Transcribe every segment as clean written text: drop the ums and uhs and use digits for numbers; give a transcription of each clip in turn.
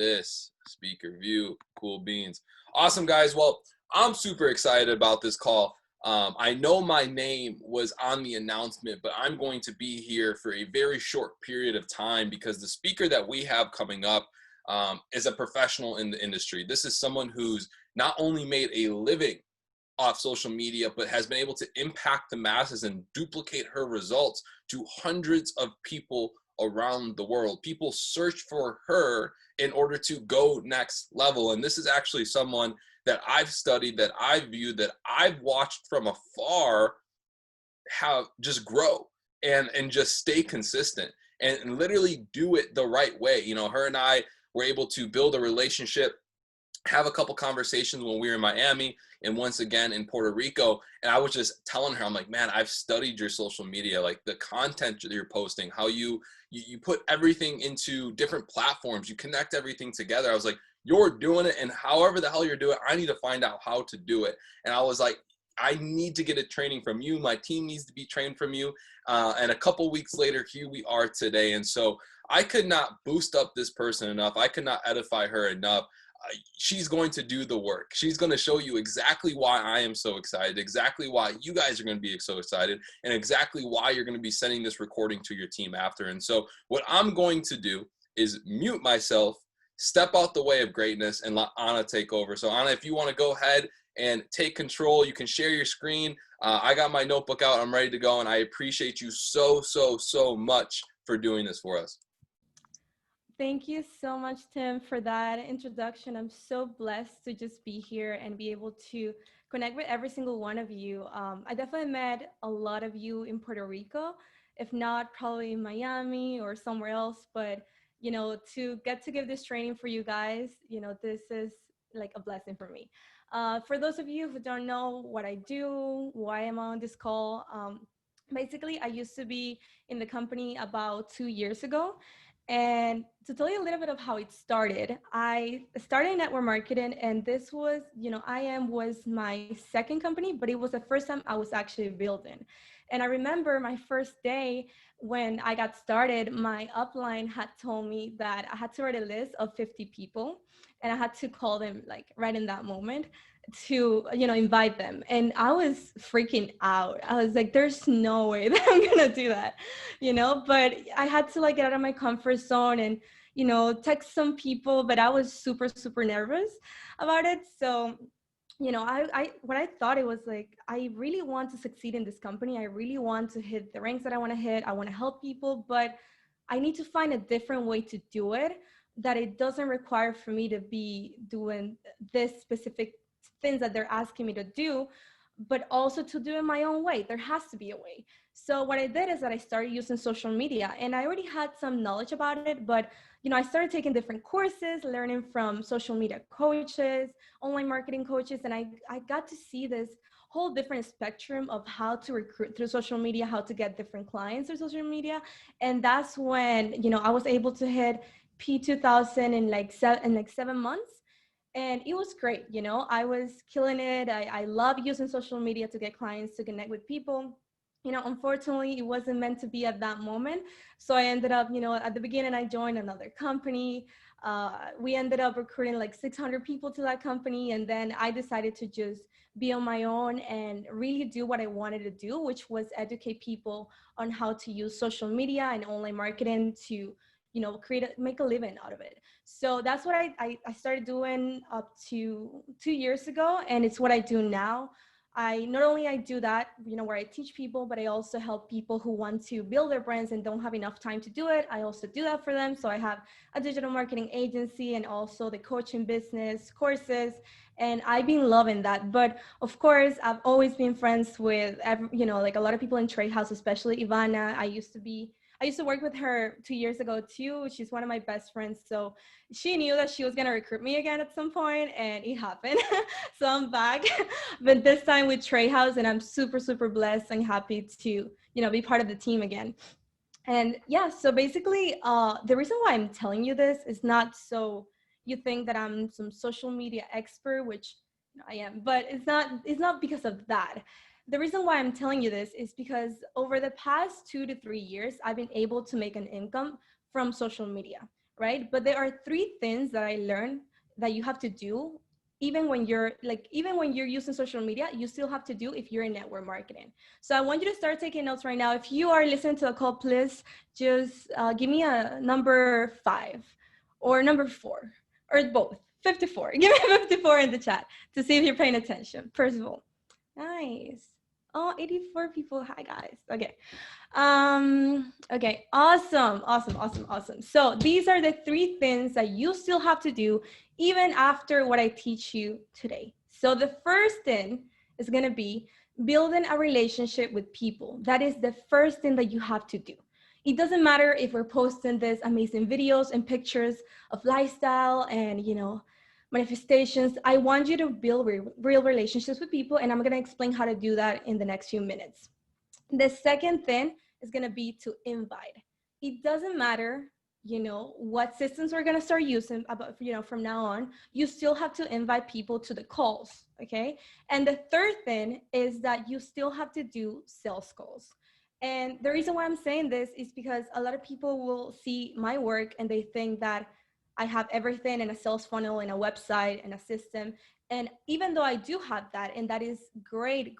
this speaker view. Cool beans. Awesome, guys. Well, I'm super excited about this call. I know my name was on the announcement, but I'm going to be here for a very short period of time because the speaker that we have coming up is a professional in the industry. This is someone who's not only made a living off social media, but has been able to impact the masses and duplicate her results to hundreds of people around the world. People search for her in order to go next level. And this is actually someone that I've studied, that I've viewed, that I've watched from afar how just grow and just stay consistent and literally do it the right way. You know, her and I were able to build a relationship, have a couple conversations when we were in Miami and once again in Puerto Rico. And I was just telling her, I'm like, man, I've studied your social media, like the content that you're posting, how you put everything into different platforms, you connect everything together. I was like, you're doing it, and however the hell you're doing it, I need to find out how to do it. And I was like, I need to get a training from you. My team needs to be trained from you. And a couple weeks later, here we are today. And so I could not boost up this person enough. I could not edify her enough. She's going to do the work. She's going to show you exactly why I am so excited, exactly why you guys are going to be so excited, and exactly why you're going to be sending this recording to your team after. And so what I'm going to do is mute myself, step out the way of greatness, and let Anna take over. So Anna, if you want to go ahead and take control, you can share your screen. I got my notebook out. I'm ready to go. And I appreciate you so much for doing this for us. Thank you so much, Tim, for that introduction. I'm so blessed to just be here and be able to connect with every single one of you. I definitely met a lot of you in Puerto Rico, if not probably in Miami or somewhere else. But, you know, to get to give this training for you guys, you know, this is like a blessing for me. For those of you who don't know what I do, why I'm on this call, basically, I used to be in the company about 2 years ago. And to tell you a little bit of how it started, I started in network marketing, and this was, you know, IM was my second company, but it was the first time I was actually building. And I remember my first day when I got started, my upline had told me that I had to write a list of 50 people, and I had to call them like right in that moment to, you know, invite them. And I was freaking out. I was like, there's no way that I'm gonna do that, you know. But I had to like get out of my comfort zone and, you know, text some people, but I was super nervous about it. So, you know, what I thought, it was like, I really want to succeed in this company. I really want to hit the ranks that I want to hit. I want to help people, but I need to find a different way to do it, that it doesn't require for me to be doing this specific things that they're asking me to do, but also to do it my own way. There has to be a way. So what I did is that I started using social media, and I already had some knowledge about it, but, you know, I started taking different courses, learning from social media coaches, online marketing coaches, and I got to see this whole different spectrum of how to recruit through social media, how to get different clients through social media. And that's when, you know, I was able to hit P2000 in like 7 months. And it was great. You know, I was killing it. I love using social media to get clients, to connect with people. You know, unfortunately, it wasn't meant to be at that moment. So I ended up, you know, at the beginning, I joined another company. We ended up recruiting like 600 people to that company. And then I decided to just be on my own and really do what I wanted to do, which was educate people on how to use social media and online marketing to, you know, make a living out of it. So that's what I started doing up to 2 years ago. And it's what I do now. I not only I do that, you know, where I teach people, but I also help people who want to build their brands and don't have enough time to do it. I also do that for them. So I have a digital marketing agency and also the coaching business courses. And I've been loving that. But of course, I've always been friends with, you know, like a lot of people in Trade House, especially Ivana. I used to work with her 2 years ago too. She's one of my best friends. So she knew that she was going to recruit me again at some point, and it happened. So I'm back, but this time with Trade House, and I'm super blessed and happy to, you know, be part of the team again. And yeah, so basically, the reason why I'm telling you this is not so you think that I'm some social media expert, which I am, but it's not because of that. The reason why I'm telling you this is because over the past 2 to 3 years, I've been able to make an income from social media, right? But there are three things that I learned that you have to do even when you're using social media, you still have to do if you're in network marketing. So I want you to start taking notes right now. If you are listening to the call, please just give me a number 5 or number 4 or both. 54. Give me 54 in the chat to see if you're paying attention. First of all, nice. Oh, 84 people. Hi, guys. Okay. Okay, awesome. So these are the three things that you still have to do even after what I teach you today. So the first thing is going to be building a relationship with people. That is the first thing that you have to do. It doesn't matter if we're posting these amazing videos and pictures of lifestyle and, manifestations. I want you to build real relationships with people, and I'm going to explain how to do that in the next few minutes. The second thing is going to be to invite. It doesn't matter, what systems we're going to start using about, from now on. You still have to invite people to the calls, okay? And the third thing is that you still have to do sales calls. And the reason why I'm saying this is because a lot of people will see my work and they think that I have everything in a sales funnel and a website and a system. And even though I do have that, and that is great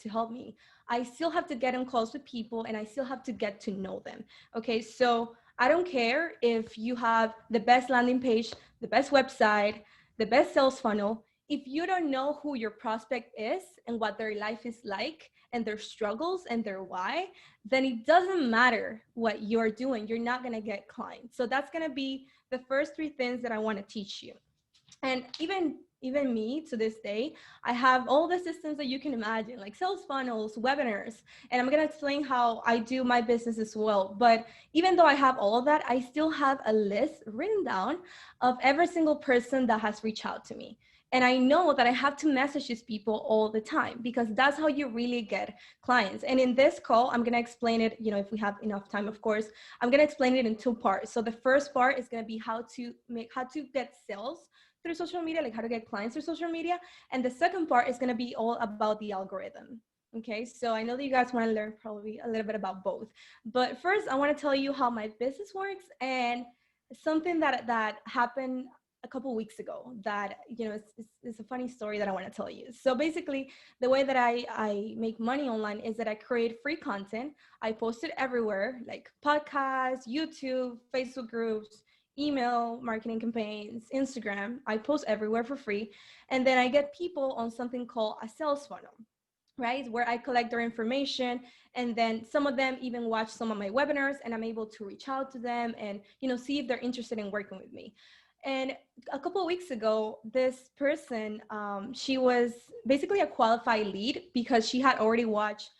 to help me, I still have to get in close with people and I still have to get to know them. Okay, so I don't care if you have the best landing page, the best website, the best sales funnel. If you don't know who your prospect is and what their life is like and their struggles and their why, then it doesn't matter what you're doing. You're not going to get clients. So that's going to be the first three things that I want to teach you. And even me to this day, I have all the systems that you can imagine, like sales funnels, webinars, and I'm going to explain how I do my business as well. But even though I have all of that, I still have a list written down of every single person that has reached out to me. And I know that I have to message these people all the time because that's how you really get clients. And in this call, I'm going to explain it, if we have enough time, of course. I'm going to explain it in two parts. So the first part is going to be how to get sales through social media, like how to get clients through social media. And the second part is going to be all about the algorithm. Okay, so I know that you guys want to learn probably a little bit about both. But first, I want to tell you how my business works and something that happened a couple weeks ago that, it's a funny story that I want to tell you. So basically, the way that I make money online is that I create free content. I post it everywhere, like podcasts, YouTube, Facebook groups, email marketing campaigns, Instagram. I post everywhere for free. And then I get people on something called a sales funnel, right? Where I collect their information. And then some of them even watch some of my webinars and I'm able to reach out to them and, see if they're interested in working with me. And a couple of weeks ago, this person, she was basically a qualified lead because she had already watched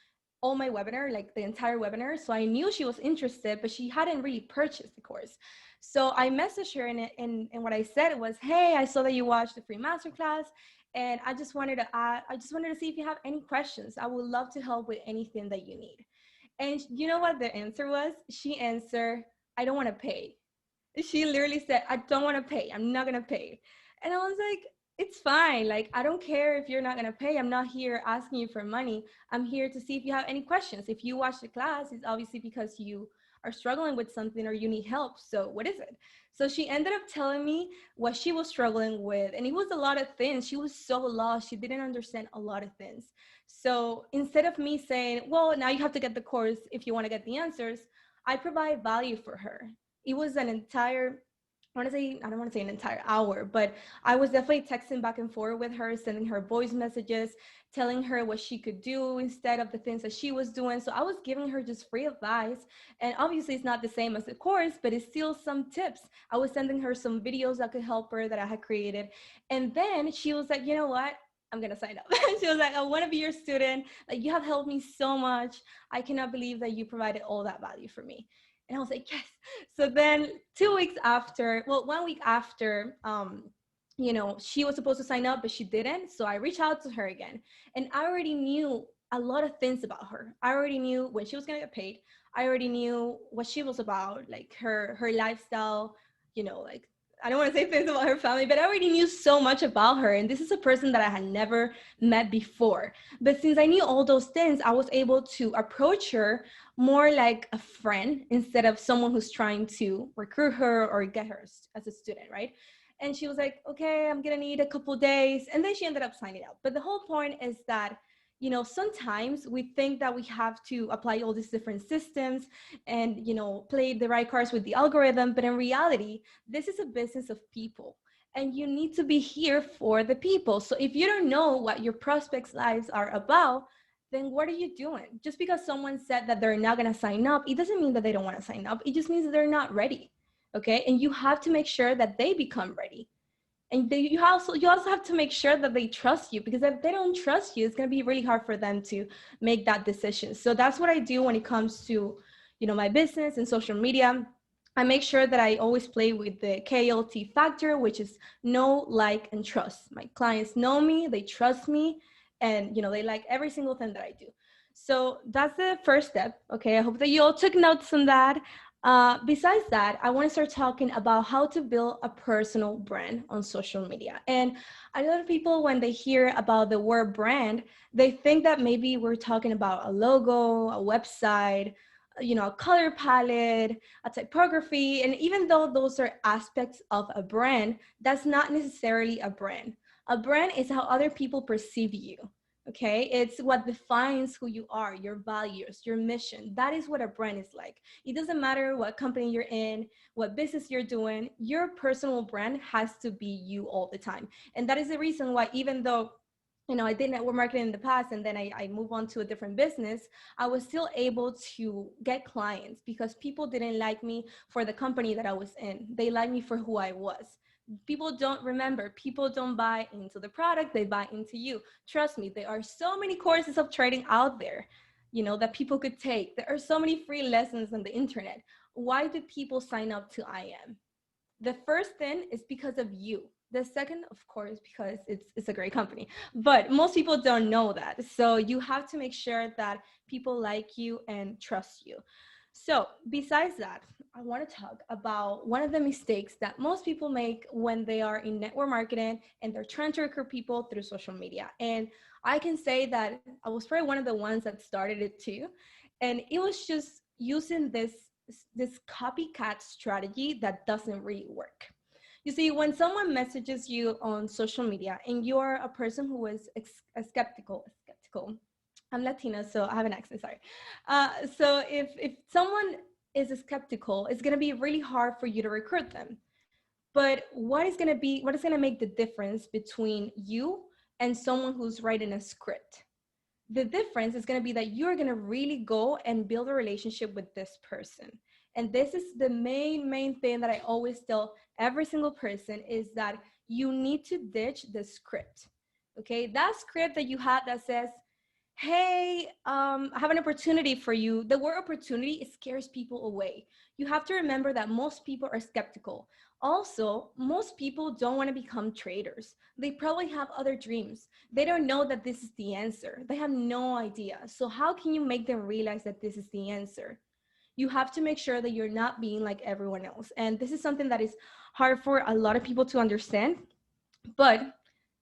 all my webinar, like the entire webinar. So I knew she was interested, but she hadn't really purchased the course. So I messaged her and what I said was, hey, I saw that you watched the free masterclass and I just wanted to see if you have any questions. I would love to help with anything that you need. And you know what the answer was? She answered, I don't want to pay. She literally said, I don't want to pay. I'm not going to pay. And I was like, it's fine. Like, I don't care if you're not going to pay. I'm not here asking you for money. I'm here to see if you have any questions. If you watch the class, it's obviously because you are struggling with something or you need help. So what is it? So she ended up telling me what she was struggling with. And it was a lot of things. She was so lost. She didn't understand a lot of things. So instead of me saying, well, now you have to get the course if you want to get the answers, I provide value for her. It was an entire, I don't want to say an entire hour, but I was definitely texting back and forth with her, sending her voice messages, telling her what she could do instead of the things that she was doing. So I was giving her just free advice. And obviously it's not the same as the course, but it's still some tips. I was sending her some videos that could help her that I had created. And then she was like, you know what? I'm going to sign up. She was like, I want to be your student. Like, you have helped me so much. I cannot believe that you provided all that value for me. And I was like, yes. So then 2 weeks after, well, 1 week after, she was supposed to sign up, but she didn't. So I reached out to her again. And I already knew a lot of things about her. I already knew when she was going to get paid. I already knew what she was about, like her lifestyle, like I don't want to say things about her family, but I already knew so much about her. And this is a person that I had never met before. But since I knew all those things, I was able to approach her more like a friend instead of someone who's trying to recruit her or get her as a student, right? And she was like, okay, I'm gonna need a couple days. And then she ended up signing up. But the whole point is that, sometimes we think that we have to apply all these different systems and, play the right cards with the algorithm. But in reality, this is a business of people. And you need to be here for the people. So if you don't know what your prospects' lives are about, then what are you doing? Just because someone said that they're not going to sign up, it doesn't mean that they don't want to sign up. It just means that they're not ready. Okay. And you have to make sure that they become ready. And you also have to make sure that they trust you, because if they don't trust you, it's going to be really hard for them to make that decision. So that's what I do when it comes to, my business and social media. I make sure that I always play with the KLT factor, which is know, like, and trust. My clients know me, they trust me, and they like every single thing that I do. So that's the first step. Okay, I hope that you all took notes on that. Besides that, I want to start talking about how to build a personal brand on social media. And a lot of people, when they hear about the word brand, they think that maybe we're talking about a logo, a website, a color palette, a typography. And even though those are aspects of a brand, that's not necessarily a brand. A brand is how other people perceive you. Okay, it's what defines who you are, your values, your mission. That is what a brand is like. It doesn't matter what company you're in, what business you're doing, your personal brand has to be you all the time. And that is the reason why, even though I did network marketing in the past, and then I moved on to a different business, I was still able to get clients because people didn't like me for the company that I was in. They liked me for who I was. People don't buy into the product, they buy into you. Trust me, there are so many courses of trading out there, that people could take. There are so many free lessons on the internet. Why do people sign up to IM? The first thing is because of you. The second, of course, because it's a great company. But most people don't know that. So you have to make sure that people like you and trust you. So besides that, I want to talk about one of the mistakes that most people make when they are in network marketing and they're trying to recruit people through social media. And I can say that I was probably one of the ones that started it too. And it was just using this copycat strategy that doesn't really work. You see, when someone messages you on social media and you're a person who is skeptical, I'm Latina, so I have an accent, sorry. So if someone is skeptical, it's gonna be really hard for you to recruit them. But what is gonna make the difference between you and someone who's writing a script? The difference is going to be that you're going to really go and build a relationship with this person. And this is the main thing that I always tell every single person, is that you need to ditch the script. Okay, that script that you have that says, hey, I have an opportunity for you. The word opportunity, it scares people away. You have to remember that most people are skeptical. Also, most people don't want to become traders. They probably have other dreams. They don't know that this is the answer. They have no idea. So how can you make them realize that this is the answer? You have to make sure that you're not being like everyone else. And this is something that is hard for a lot of people to understand. But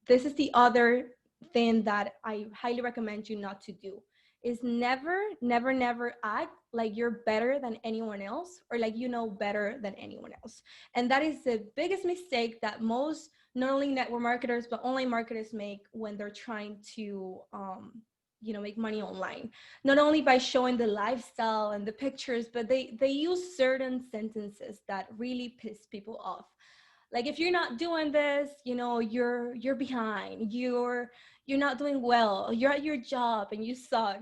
this is the other thing that I highly recommend you not to do, is never act like you're better than anyone else, or like you know better than anyone else. And that is the biggest mistake that most, not only network marketers but online marketers make when they're trying to make money online. Not only by showing the lifestyle and the pictures, but they use certain sentences that really piss people off. Like, if you're not doing this, you're behind, you're not doing well, you're at your job and you suck.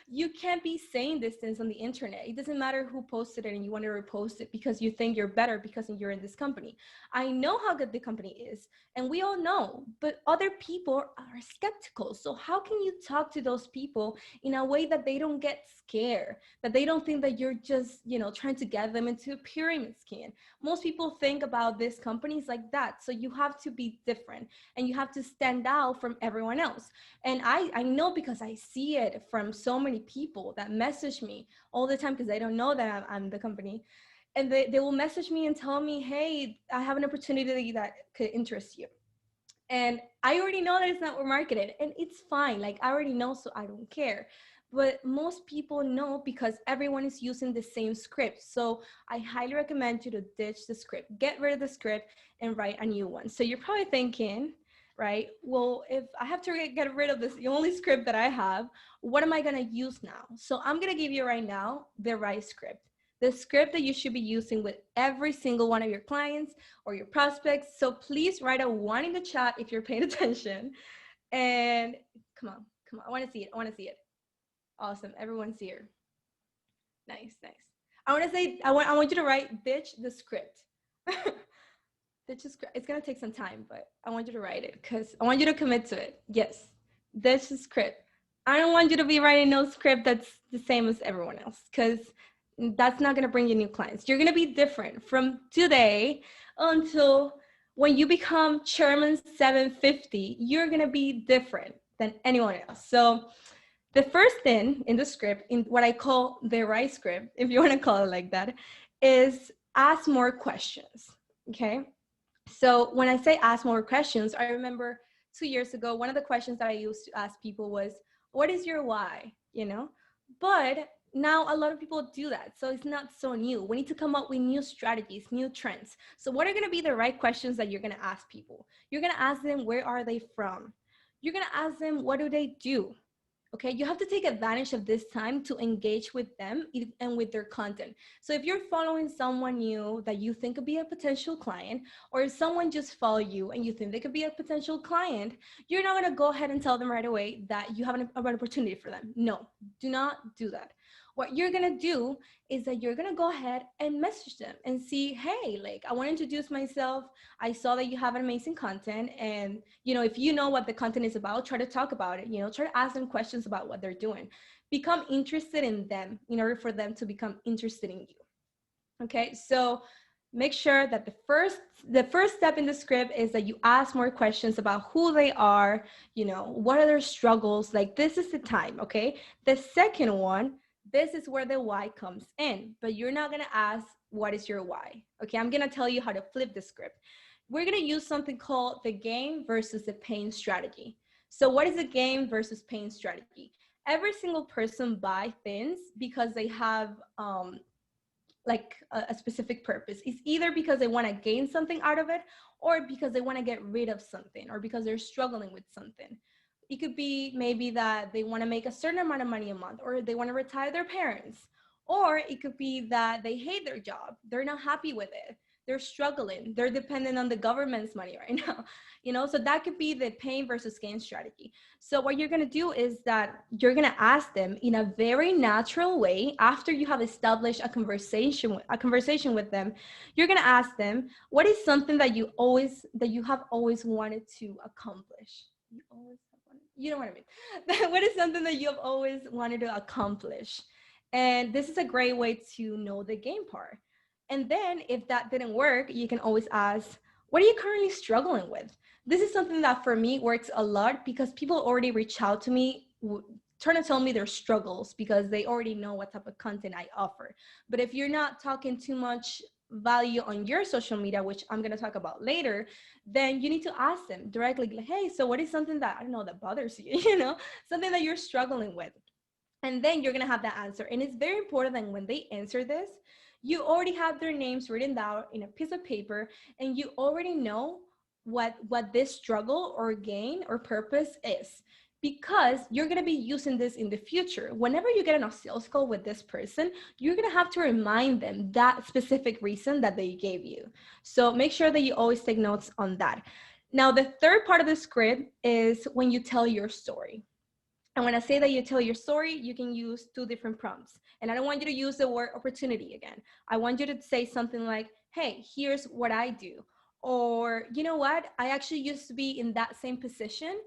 You can't be saying these things on the internet. It doesn't matter who posted it and you want to repost it because you think you're better because you're in this company. I know how good the company is, and we all know, but other people are skeptical. So how can you talk to those people in a way that they don't get scared, that they don't think that you're just trying to get them into a pyramid scheme? Most people think about these companies like that. So you have to be different and you have to stand out from everyone else. And I know, because I see it from so many people that message me all the time because they don't know that I'm the company. and they will message me and tell me, hey, I have an opportunity that could interest you. And I already know that it's not marketed, and it's fine. Like, I already know, so I don't care. But most people know because everyone is using the same script. So I highly recommend you to ditch the script, get rid of the script, and write a new one. So you're probably thinking, right, well, if I have to get rid of this, the only script that I have, what am I going to use now? So I'm going to give you right now the right script, the script that you should be using with every single one of your clients or your prospects. So please write a one in the chat if you're paying attention. And come on, come on. I want to see it. I want to see it. Awesome. Everyone's here. Nice, nice. I want to say, I want you to write ditch the script. Ditch the script. It's going to take some time, but I want you to write it because I want you to commit to it. Yes. Ditch the script. I don't want you to be writing no script that's the same as everyone else, because that's not going to bring you new clients. You're going to be different from today until when you become Chairman 750. You're going to be different than anyone else. So the first thing in the script, in what I call the right script, if you want to call it like that, is ask more questions. Okay. So when I say ask more questions, I remember 2 years ago, one of the questions that I used to ask people was, what is your why? You know, but now a lot of people do that. So it's not so new. We need to come up with new strategies, new trends. So what are going to be the right questions that you're going to ask people? You're going to ask them, where are they from? You're going to ask them, what do they do? Okay, you have to take advantage of this time to engage with them and with their content. So if you're following someone new that you think could be a potential client, or if someone just follow you and you think they could be a potential client, you're not going to go ahead and tell them right away that you have an opportunity for them. No, do not do that. What you're going to do is that you're going to go ahead and message them and see, hey, like, I want to introduce myself. I saw that you have an amazing content, and if you know what the content is about, try to talk about it. Try to ask them questions about what they're doing. Become interested in them in order for them to become interested in you. Okay, so make sure that the first step in the script is that you ask more questions about who they are, what are their struggles. Like, this is the time. Okay, the second one, this is where the why comes in, but you're not going to ask what is your why. Okay, I'm going to tell you how to flip the script. We're going to use something called the gain versus the pain strategy. So what is a gain versus pain strategy? Every single person buy things because they have like a specific purpose. It's either because they want to gain something out of it, or because they want to get rid of something, or because they're struggling with something. It could be maybe that they want to make a certain amount of money a month, or they want to retire their parents, or it could be that they hate their job, they're not happy with it, they're struggling, they're dependent on the government's money right now. So that could be the pain versus gain strategy. So what you're going to do is that you're going to ask them in a very natural way. After you have established a conversation with them, you're going to ask them, what is something that you have always wanted to accomplish? You know what I mean. What is something that you have always wanted to accomplish? And this is a great way to know the game part. And then if that didn't work, you can always ask, what are you currently struggling with? This is something that for me works a lot, because people already reach out to me, trying to tell me their struggles, because they already know what type of content I offer. But if you're not talking too much value on your social media, which I'm going to talk about later, then you need to ask them directly, like, hey, so what is something that, I don't know, that bothers you, something that you're struggling with? And then you're going to have that answer. And it's very important that when they answer this, you already have their names written down in a piece of paper, and you already know what this struggle or gain or purpose is, because you're going to be using this in the future. Whenever you get on a sales call with this person, you're going to have to remind them that specific reason that they gave you. So make sure that you always take notes on that. Now, the third part of the script is when you tell your story. And when I say that you tell your story, you can use two different prompts. And I don't want you to use the word opportunity again. I want you to say something like, hey, here's what I do. Or, you know what? I actually used to be in that same position,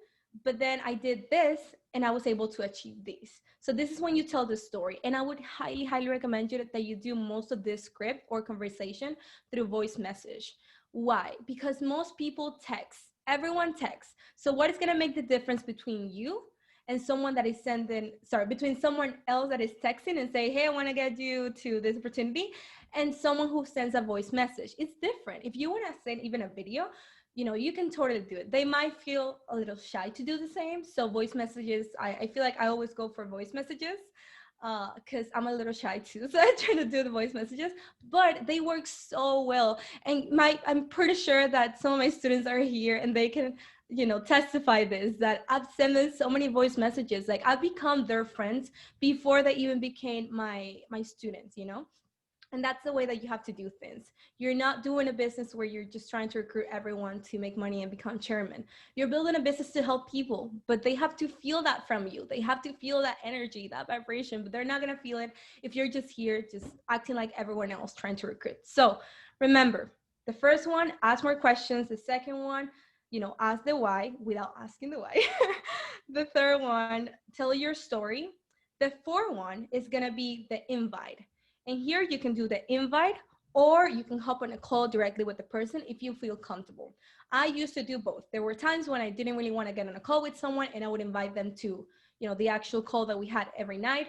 but then I did this and I was able to achieve this. So this is when you tell the story. And I would highly, highly recommend you that you do most of this script or conversation through voice message. Why? Because most people text. Everyone texts. So what is going to make the difference between you and someone that is between someone else that is texting and say, hey, I want to get you to this opportunity, and someone who sends a voice message. It's different. If you want to send even a video, you can totally do it. They might feel a little shy to do the same. So voice messages, I feel like I always go for voice messages because I'm a little shy too. So I try to do the voice messages, but they work so well. And I'm pretty sure that some of my students are here and they can, testify this, that I've sent them so many voice messages. Like I've become their friends before they even became my students, and that's the way that you have to do things. You're not doing a business where you're just trying to recruit everyone to make money and become chairman. You're building a business to help people, but they have to feel that from you. They have to feel that energy, that vibration, but they're not going to feel it if you're just here, just acting like everyone else trying to recruit. So remember, the first one, ask more questions. The second one, ask the why without asking the why. The third one, tell your story. The fourth one is going to be the invite. And here you can do the invite, or you can hop on a call directly with the person if you feel comfortable. I used to do both. There were times when I didn't really want to get on a call with someone and I would invite them to, the actual call that we had every night.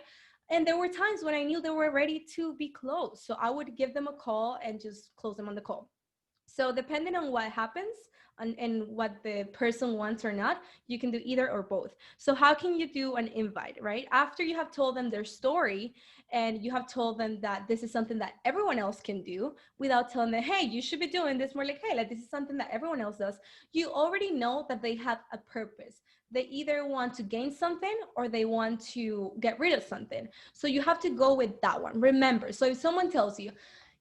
And there were times when I knew they were ready to be closed. So I would give them a call and just close them on the call. So depending on what happens and what the person wants or not, you can do either or both. So how can you do an invite, right? After you have told them their story and you have told them that this is something that everyone else can do without telling them, hey, you should be doing this, more like, hey, like this is something that everyone else does. You already know that they have a purpose. They either want to gain something or they want to get rid of something. So you have to go with that one. Remember, so if someone tells you,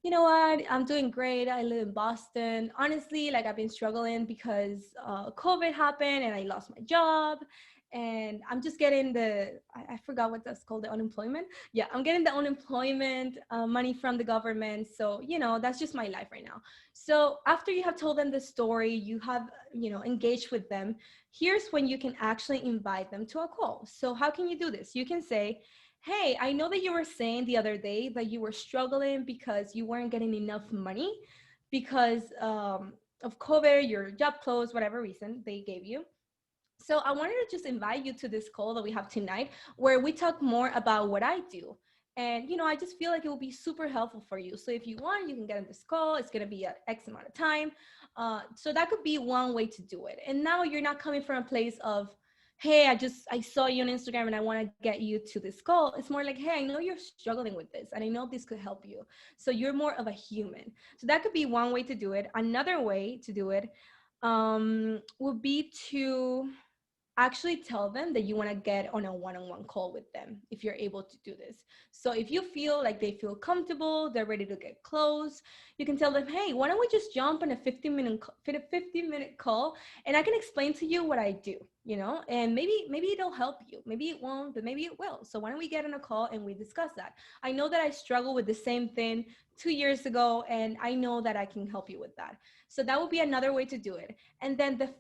you know what, I'm doing great, I live in Boston, honestly, like I've been struggling because COVID happened and I lost my job, and I'm just getting I forgot what that's called, the unemployment. Yeah, I'm getting the unemployment money from the government. So, that's just my life right now. So after you have told them the story, you have, engaged with them, here's when you can actually invite them to a call. So how can you do this? You can say, hey, I know that you were saying the other day that you were struggling because you weren't getting enough money because of COVID, your job closed, whatever reason they gave you. So I wanted to just invite you to this call that we have tonight where we talk more about what I do. And, I just feel like it will be super helpful for you. So if you want, you can get on this call. It's going to be at X amount of time. So that could be one way to do it. And now you're not coming from a place of, hey, I saw you on Instagram and I want to get you to this call. It's more like, hey, I know you're struggling with this and I know this could help you. So you're more of a human. So that could be one way to do it. Another way to do it would be to actually tell them that you want to get on a one-on-one call with them if you're able to do this. So if you feel like they feel comfortable, they're ready to get close, you can tell them, hey, why don't we just jump on a 15-minute call and I can explain to you what I do, and maybe it'll help you. Maybe it won't, but maybe it will. So why don't we get on a call and we discuss that? I know that I struggle with the same thing 2 years ago, and I know that I can help you with that. So that would be another way to do it. And then the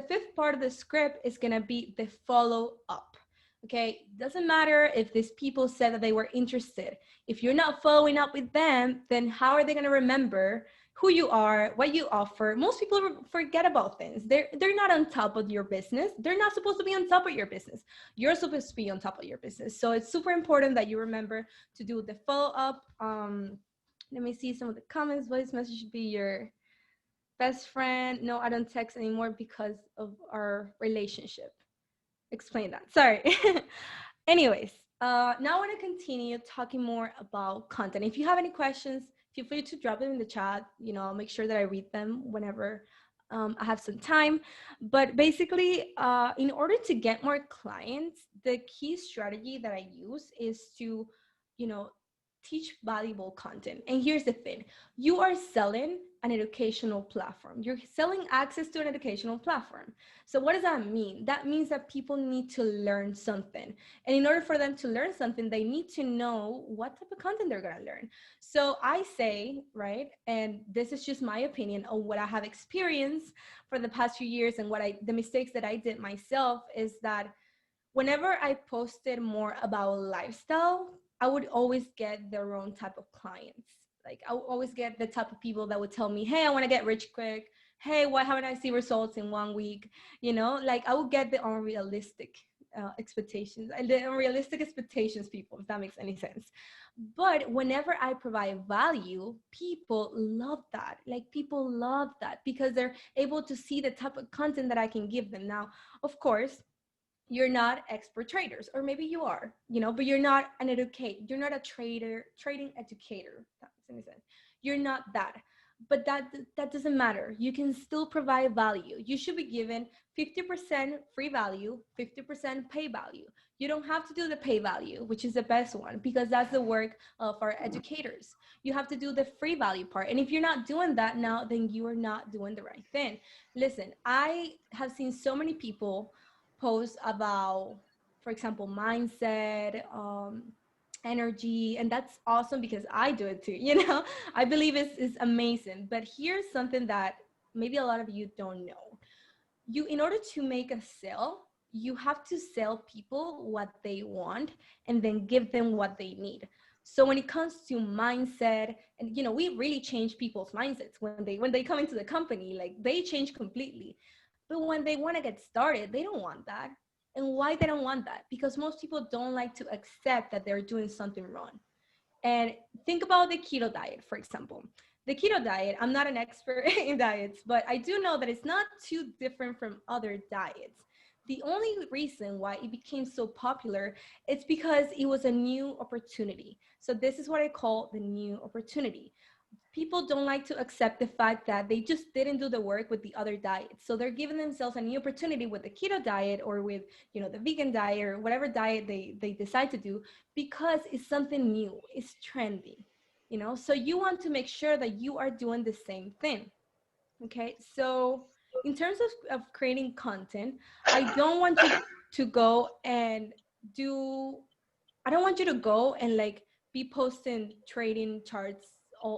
fifth part of the script is going to be the follow up. Okay, doesn't matter if these people said that they were interested. If you're not following up with them, then how are they going to remember who you are, what you offer? Most people forget about things. They're not on top of your business. They're not supposed to be on top of your business. You're supposed to be on top of your business. So it's super important that you remember to do the follow up. Let me see some of the comments. Voice message should be your best friend. No, I don't text anymore because of our relationship. Explain that. Sorry. Anyways, now I want to continue talking more about content. If you have any questions, feel free to drop them in the chat. I'll make sure that I read them whenever I have some time. But basically, in order to get more clients, the key strategy that I use is to, you know, teach valuable content. And here's the thing, you are selling an educational platform. You're selling access to an educational platform. So what does that mean? That means that people need to learn something. And in order for them to learn something, they need to know what type of content they're going to learn. So I say, right, and this is just my opinion on what I have experienced for the past few years and the mistakes that I did myself, is that whenever I posted more about lifestyle, I would always get the wrong type of clients. Like I would always get the type of people that would tell me, hey, I want to get rich quick. Hey, why haven't I seen results in 1 week? Like I would get the unrealistic expectations and the unrealistic expectations, people, if that makes any sense. But whenever I provide value, people love that. Like, people love that because they're able to see the type of content that I can give them. Now, of course, you're not expert traders, or maybe you are, but you're not an educate, you're not a trading educator, if that makes any sense. You're not that. But that doesn't matter. You can still provide value. You should be given 50% free value, 50% pay value. You don't have to do the pay value, which is the best one, because that's the work of our educators. You have to do the free value part. And if you're not doing that now, then you are not doing the right thing. Listen, I have seen so many people post about, for example, mindset, energy, and that's awesome because I do it too. I believe it's amazing. But here's something that maybe a lot of you don't know. In order to make a sale, you have to sell people what they want and then give them what they need. So when it comes to mindset, and we really change people's mindsets when they come into the company, like they change completely. But when they want to get started, they don't want that. And why they don't want that? Because most people don't like to accept that they're doing something wrong. And think about the keto diet, for example. The keto diet, I'm not an expert in diets, but I do know that it's not too different from other diets. The only reason why it became so popular is because it was a new opportunity. So this is what I call the new opportunity. People don't like to accept the fact that they just didn't do the work with the other diets. So they're giving themselves a new opportunity with the keto diet, or with, the vegan diet, or whatever diet they decide to do, because it's something new, it's trendy, So you want to make sure that you are doing the same thing. Okay. So in terms of creating content, I don't want you to go and do I don't want you to go and like be posting trading charts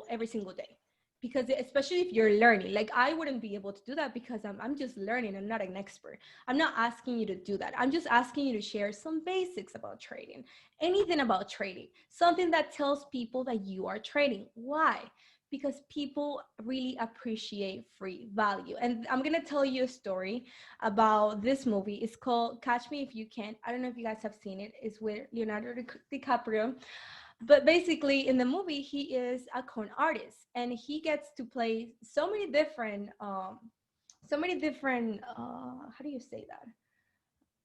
every single day, because especially if you're learning, like I wouldn't be able to do that because I'm just learning. I'm not an expert. I'm not asking you to do that. I'm just asking you to share some basics about trading, anything about trading, something that tells people that you are trading. Why? Because people really appreciate free value. And I'm going to tell you a story about this movie. It's called Catch Me If You Can. I don't know if you guys have seen it. It's with Leonardo DiCaprio. But basically, in the movie, he is a con artist, and he gets to play so many different, how do you say that?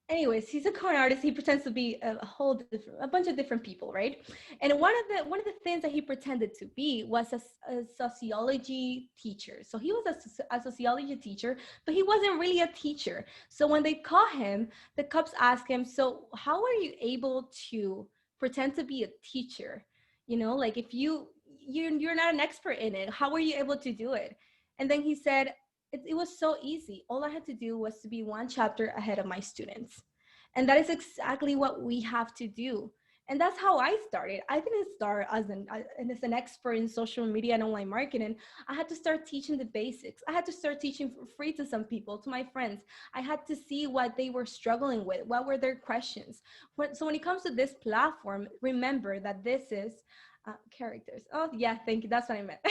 Anyways, he's a con artist. He pretends to be a bunch of different people, right? And one of the things that he pretended to be was a sociology teacher. So he was a sociology teacher, but he wasn't really a teacher. So when they caught him, the cops asked him, "So how are you able to pretend to be a teacher? Like if you're not an expert in it, how were you able to do it?" And then he said, it was so easy. All I had to do was to be one chapter ahead of my students. And that is exactly what we have to do. And that's how I started. I didn't start as an expert in social media and online marketing. I had to start teaching the basics. I had to start teaching for free to some people, to my friends. I had to see what they were struggling with. What were their questions? So when it comes to this platform, remember that this is characters. Oh, yeah, thank you. That's what I meant.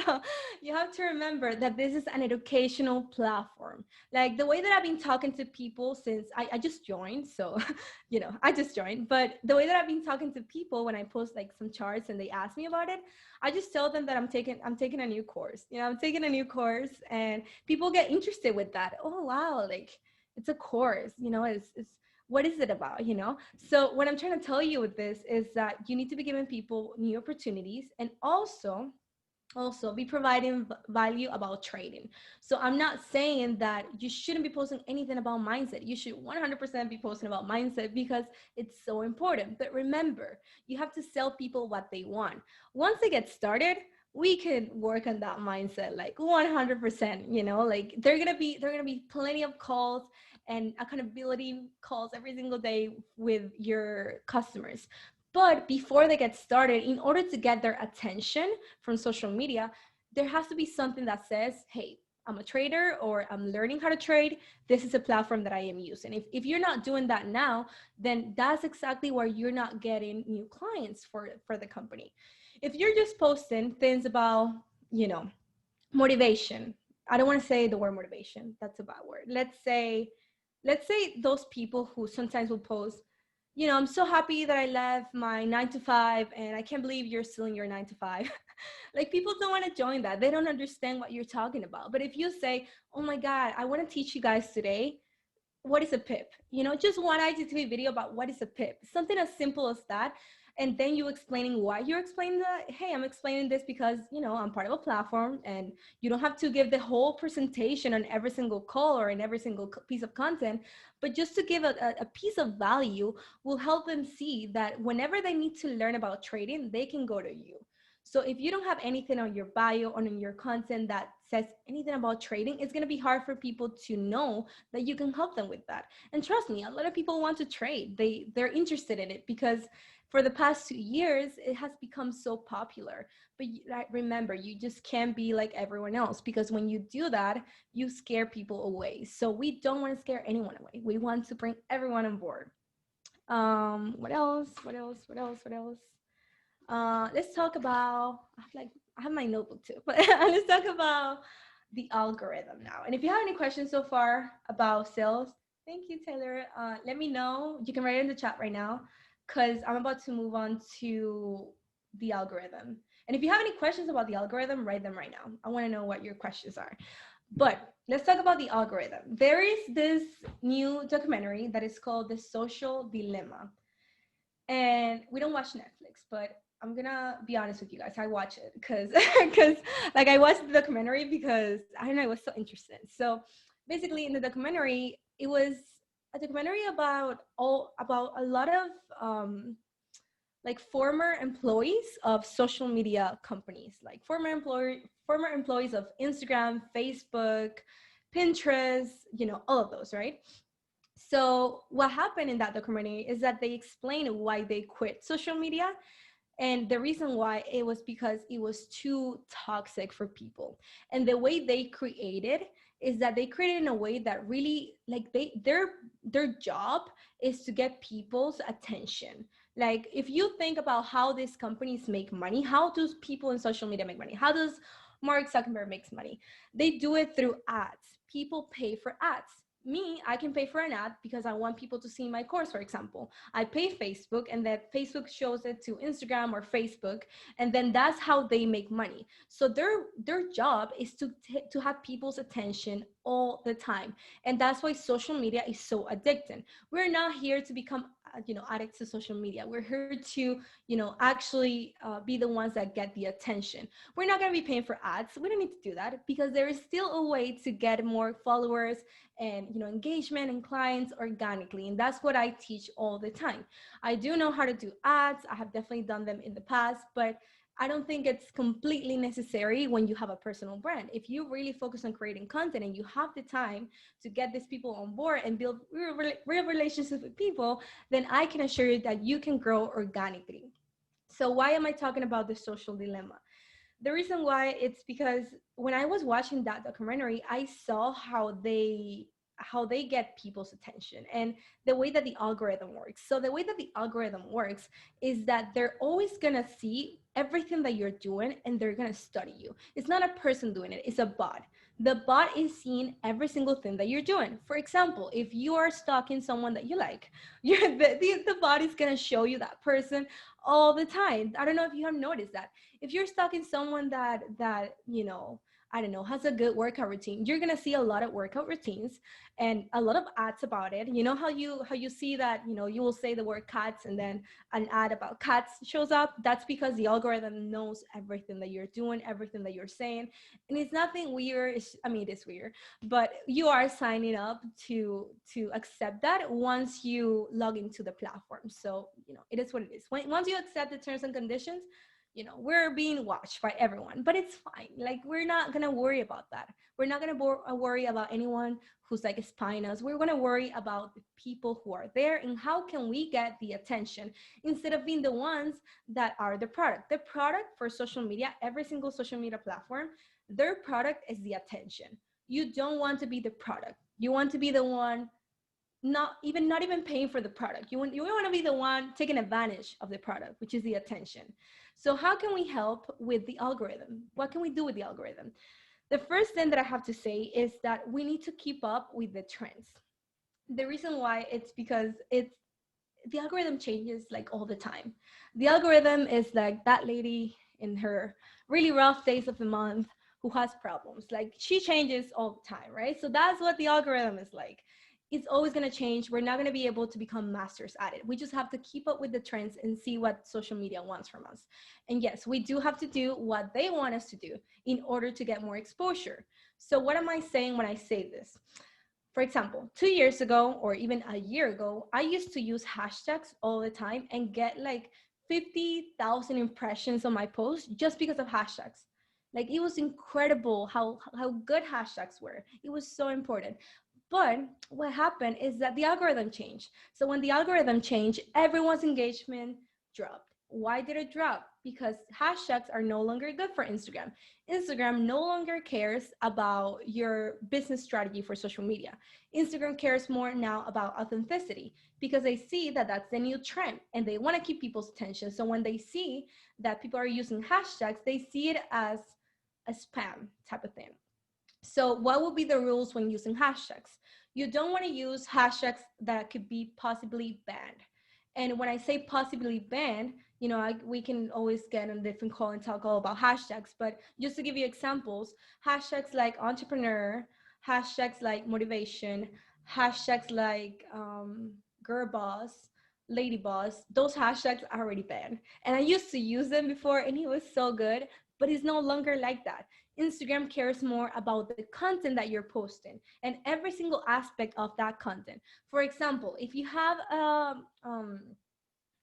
So you have to remember that this is an educational platform. Like the way that I've been talking to people since I just joined. So, I just joined. But the way that I've been talking to people when I post like some charts and they ask me about it, I just tell them that I'm taking a new course. I'm taking a new course, and people get interested with that. Oh, wow. Like it's a course, it's what is it about, So what I'm trying to tell you with this is that you need to be giving people new opportunities, and also be providing value about trading. So I'm not saying that you shouldn't be posting anything about mindset. You should 100% be posting about mindset because it's so important. But remember, you have to sell people what they want. Once they get started, we can work on that mindset like 100%, like there are going to be plenty of calls and accountability calls every single day with your customers. But before they get started, in order to get their attention from social media, there has to be something that says, hey, I'm a trader, or I'm learning how to trade. This is a platform that I am using. If you're not doing that now, then that's exactly where you're not getting new clients for the company. If you're just posting things about, motivation, I don't want to say the word motivation. That's a bad word. Let's say let's say those people who sometimes will post, you know, I'm so happy that I left my 9 to 5 and I can't believe you're still in your 9 to 5. Like people don't want to join that. They don't understand what you're talking about. But if you say, oh my God, I want to teach you guys today what is a pip, you know, just one IGTV video about what is a pip, something as simple as that. And then you explaining why you're explaining that. Hey, I'm explaining this because, you know, I'm part of a platform, and you don't have to give the whole presentation on every single call or in every single piece of content, but just to give a piece of value will help them see that whenever they need to learn about trading, they can go to you. So if you don't have anything on your bio or on your content that says anything about trading, it's going to be hard for people to know that you can help them with that. And trust me, a lot of people want to trade. They're interested in it because for the past 2 years, it has become so popular. But remember, you just can't be like everyone else, because when you do that, you scare people away. So we don't want to scare anyone away. We want to bring everyone on board. What else? What else? What else? What else? Let's talk about, I have my notebook too, but let's talk about the algorithm now. And if you have any questions so far about sales, thank you, Taylor. Let me know. You can write it in the chat right now, because I'm about to move on to the algorithm. And if you have any questions about the algorithm, write them right now. I want to know what your questions are. But let's talk about the algorithm. There is this new documentary that is called The Social Dilemma. And we don't watch Netflix, but I'm gonna be honest with you guys. I watch it because like I watched the documentary because I don't know, it was so interesting. So basically in the documentary, it was a documentary about a lot of like former employees of social media companies, like former employees of Instagram, Facebook, Pinterest, you know, all of those, right? So what happened in that documentary is that they explained why they quit social media, and the reason why it was because it was too toxic for people. And the way they created is that they created in a way that really, like, their job is to get people's attention. Like if you think about how these companies make money, how do people in social media make money, how does Mark Zuckerberg makes money? They do it through ads. People pay for ads. Me, I can pay for an ad because I want people to see my course, for example. I pay Facebook, and then Facebook shows it to Instagram or Facebook, and then that's how they make money. So their job is to have people's attention all the time, and that's why social media is so addicting. We're not here to become addicts to social media. We're here to actually be the ones that get the attention. We're not going to be paying for ads. We don't need to do that because there is still a way to get more followers and engagement and clients organically, and that's what I teach all the time. I do know how to do ads. I have definitely done them in the past, but I don't think it's completely necessary when you have a personal brand. If you really focus on creating content and you have the time to get these people on board and build real relationships with people, then I can assure you that you can grow organically. So why am I talking about the social dilemma? The reason why, it's because when I was watching that documentary, I saw how they get people's attention and the way that the algorithm works. So the way that the algorithm works is that they're always gonna see everything that you're doing and they're gonna study you. It's not a person doing it, it's a bot. The bot is seeing every single thing that you're doing. For example, if you are stalking someone that you like, the bot is gonna show you that person all the time. I don't know if you have noticed that. If you're stalking someone that I don't know, has a good workout routine, you're gonna see a lot of workout routines and a lot of ads about it. You know how you see that, you will say the word cats and then an ad about cats shows up. That's because the algorithm knows everything that you're doing, everything that you're saying. And it's nothing weird. It is weird, but you are signing up to accept that once you log into the platform. So it is what it is. Once you accept the terms and conditions, we're being watched by everyone, but it's fine. Like, we're not going to worry about that. We're not going to worry about anyone who's like spying us. We're going to worry about the people who are there and how can we get the attention instead of being the ones that are the product. The product for social media, every single social media platform, their product is the attention. You don't want to be the product. You want to be the one not even paying for the product. You want to be the one taking advantage of the product, which is the attention. So how can we help with the algorithm? What can we do with the algorithm? The first thing that I have to say is that we need to keep up with the trends. The reason why, it's because it's the algorithm changes like all the time. The algorithm is like that lady in her really rough days of the month who has problems. Like she changes all the time, right? So that's what the algorithm is like. It's always going to change. We're not going to be able to become masters at it. We just have to keep up with the trends and see what social media wants from us. And yes, we do have to do what they want us to do in order to get more exposure. So what am I saying when I say this? For example, 2 years ago or even a year ago, I used to use hashtags all the time and get like 50,000 impressions on my post just because of hashtags. Like it was incredible how good hashtags were. It was so important. But what happened is that the algorithm changed. So when the algorithm changed, everyone's engagement dropped. Why did it drop? Because hashtags are no longer good for Instagram. Instagram no longer cares about your business strategy for social media. Instagram cares more now about authenticity because they see that that's the new trend and they want to keep people's attention. So when they see that people are using hashtags, they see it as a spam type of thing. So what would be the rules when using hashtags? You don't want to use hashtags that could be possibly banned. And when I say possibly banned, we can always get on a different call and talk all about hashtags. But just to give you examples, hashtags like entrepreneur, hashtags like motivation, hashtags like girl boss, lady boss, those hashtags are already banned. And I used to use them before and it was so good, but it's no longer like that. Instagram cares more about the content that you're posting and every single aspect of that content. For example, if you have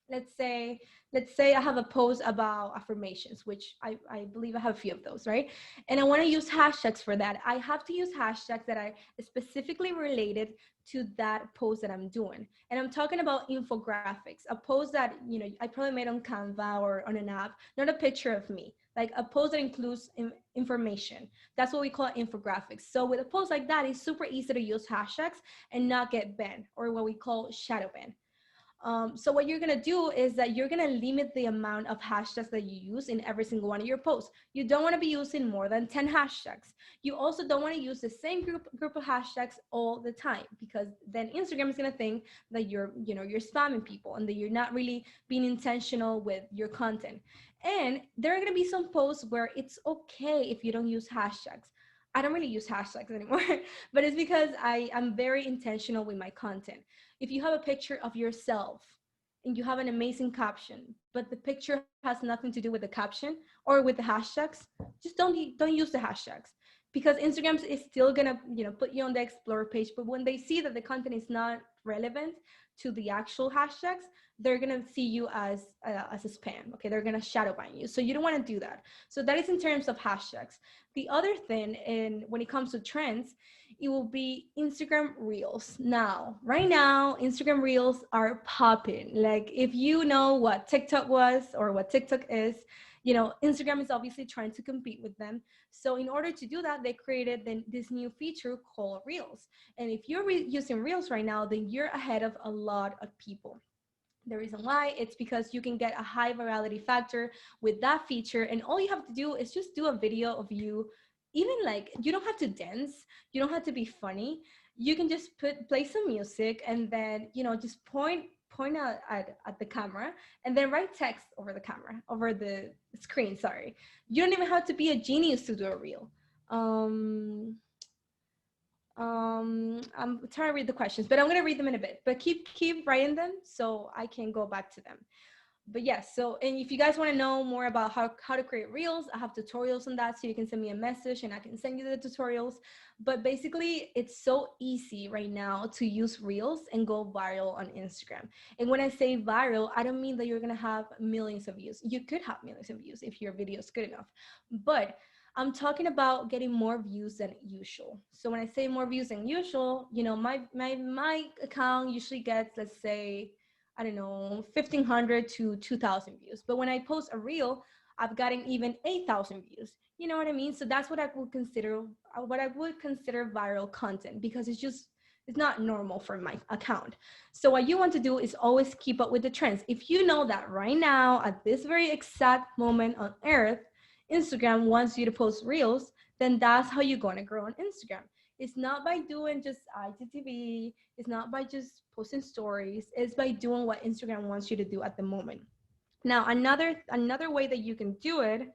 let's say I have a post about affirmations, which I believe I have a few of those, right? And I want to use hashtags for that. I have to use hashtags that are specifically related to that post that I'm doing. And I'm talking about infographics, a post that I probably made on Canva or on an app, not a picture of me, like a post that includes information. That's what we call infographics. So with a post like that, it's super easy to use hashtags and not get banned, or what we call shadow ban. So what you're gonna do is that you're gonna limit the amount of hashtags that you use in every single one of your posts. You don't want to be using more than 10 hashtags. You also don't want to use the same group of hashtags all the time, because then Instagram is gonna think that you're spamming people and that you're not really being intentional with your content. And there are gonna be some posts where it's okay if you don't use hashtags. I don't really use hashtags anymore, but it's because I am very intentional with my content. If you have a picture of yourself and you have an amazing caption, but the picture has nothing to do with the caption or with the hashtags, just don't use the hashtags, because Instagram is still gonna put you on the explore page. But when they see that the content is not relevant to the actual hashtags, they're gonna see you as a spam. Okay, they're gonna shadow ban you. So you don't want to do that. So that is in terms of hashtags. The other thing, and when it comes to trends, it will be Instagram Reels. Right now, Instagram Reels are popping. Like if you know what TikTok was or what TikTok is, Instagram is obviously trying to compete with them. So in order to do that, they created this new feature called Reels. And if you're using Reels right now, then you're ahead of a lot of people. The reason why, it's because you can get a high virality factor with that feature, and all you have to do is just do a video of you. Even like, you don't have to dance, you don't have to be funny. You can just play some music and then just point out at the camera, and then write text over the camera, over the screen. Sorry, you don't even have to be a genius to do a reel. um I'm trying to read the questions, but I'm going to read them in a bit, but keep writing them so I can go back to them. But yes, so, and if you guys want to know more about how to create reels, I have tutorials on that, so you can send me a message and I can send you the tutorials. But basically, it's so easy right now to use reels and go viral on Instagram. And when I say viral, I don't mean that you're going to have millions of views. You could have millions of views if your video is good enough, but I'm talking about getting more views than usual. So when I say more views than usual, my account usually gets, let's say, I don't know, 1,500 to 2,000 views. But when I post a reel, I've gotten even 8,000 views. You know what I mean? So that's what I would consider viral content, because it's not normal for my account. So what you want to do is always keep up with the trends. If you know that right now, at this very exact moment on earth, Instagram wants you to post reels, then that's how you're going to grow on Instagram. It's not by doing just IGTV. It's not by just posting stories. It's by doing what Instagram wants you to do at the moment. Now, another way that you can do it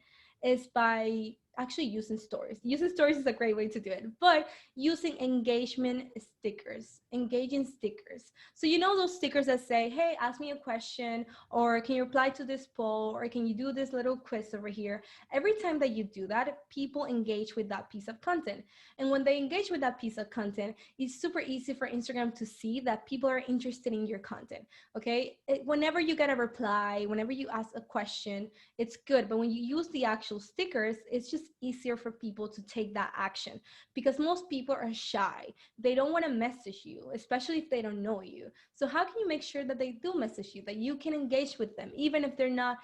is by actually using stories. Using stories is a great way to do it, but using engagement stickers, engaging stickers. So you know those stickers that say, "Hey, ask me a question," or "Can you reply to this poll?" or "Can you do this little quiz over here?" Every time that you do that, people engage with that piece of content. And when they engage with that piece of content, it's super easy for Instagram to see that people are interested in your content. Okay, whenever you get a reply, whenever you ask a question, it's good, but when you use the actual stickers, it's just easier for people to take that action, because most people are shy. They don't want to message you, especially if they don't know you. So how can you make sure that they do message you, that you can engage with them even if they're not,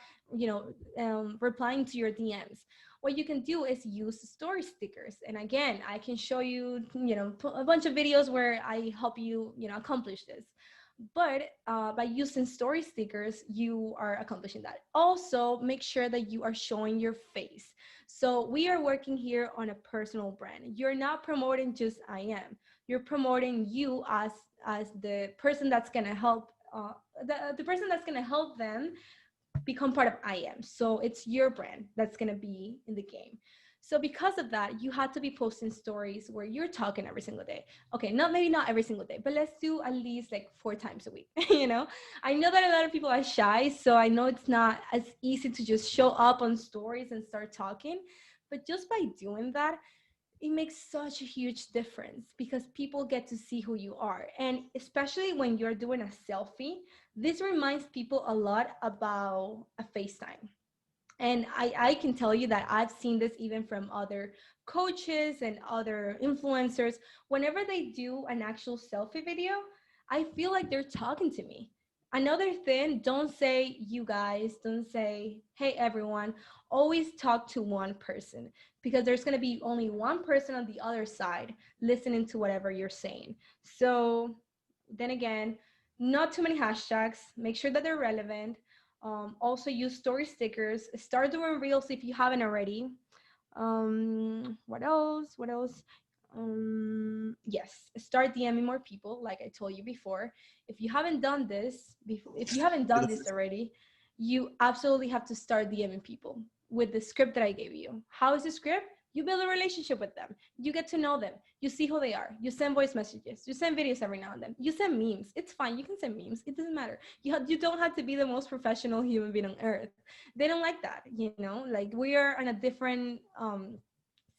replying to your DMs? What you can do is use story stickers. And again, I can show you, a bunch of videos where I help you, accomplish this. But by using story stickers, you are accomplishing that. Also, make sure that you are showing your face. So we are working here on a personal brand. You're not promoting just I am. You're promoting you as the person that's gonna help. The person that's gonna help them become part of I am. So it's your brand that's going to be in the game. So because of that, you had to be posting stories where you're talking every single day. Okay, maybe not every single day, but let's do at least like 4 times a week. I know that a lot of people are shy, so I know it's not as easy to just show up on stories and start talking. But just by doing that, it makes such a huge difference because people get to see who you are. And especially when you're doing a selfie, this reminds people a lot about a FaceTime. And I can tell you that I've seen this even from other coaches and other influencers. Whenever they do an actual selfie video, I feel like they're talking to me. Another thing, don't say you guys, don't say hey everyone. Always talk to one person, because there's going to be only one person on the other side listening to whatever you're saying. So then again, not too many hashtags, make sure that they're relevant. Also use story stickers. Start doing reels if you haven't already. What else? What else? Yes, start DMing more people, like I told you before. If you haven't done this, if you haven't done this already, you absolutely have to start DMing people with the script that I gave you. How is the script? You build a relationship with them. You get to know them. You see who they are. You send voice messages. You send videos every now and then. You send memes. It's fine. You can send memes. It doesn't matter. You don't have to be the most professional human being on earth. They don't like that. Like we are on a different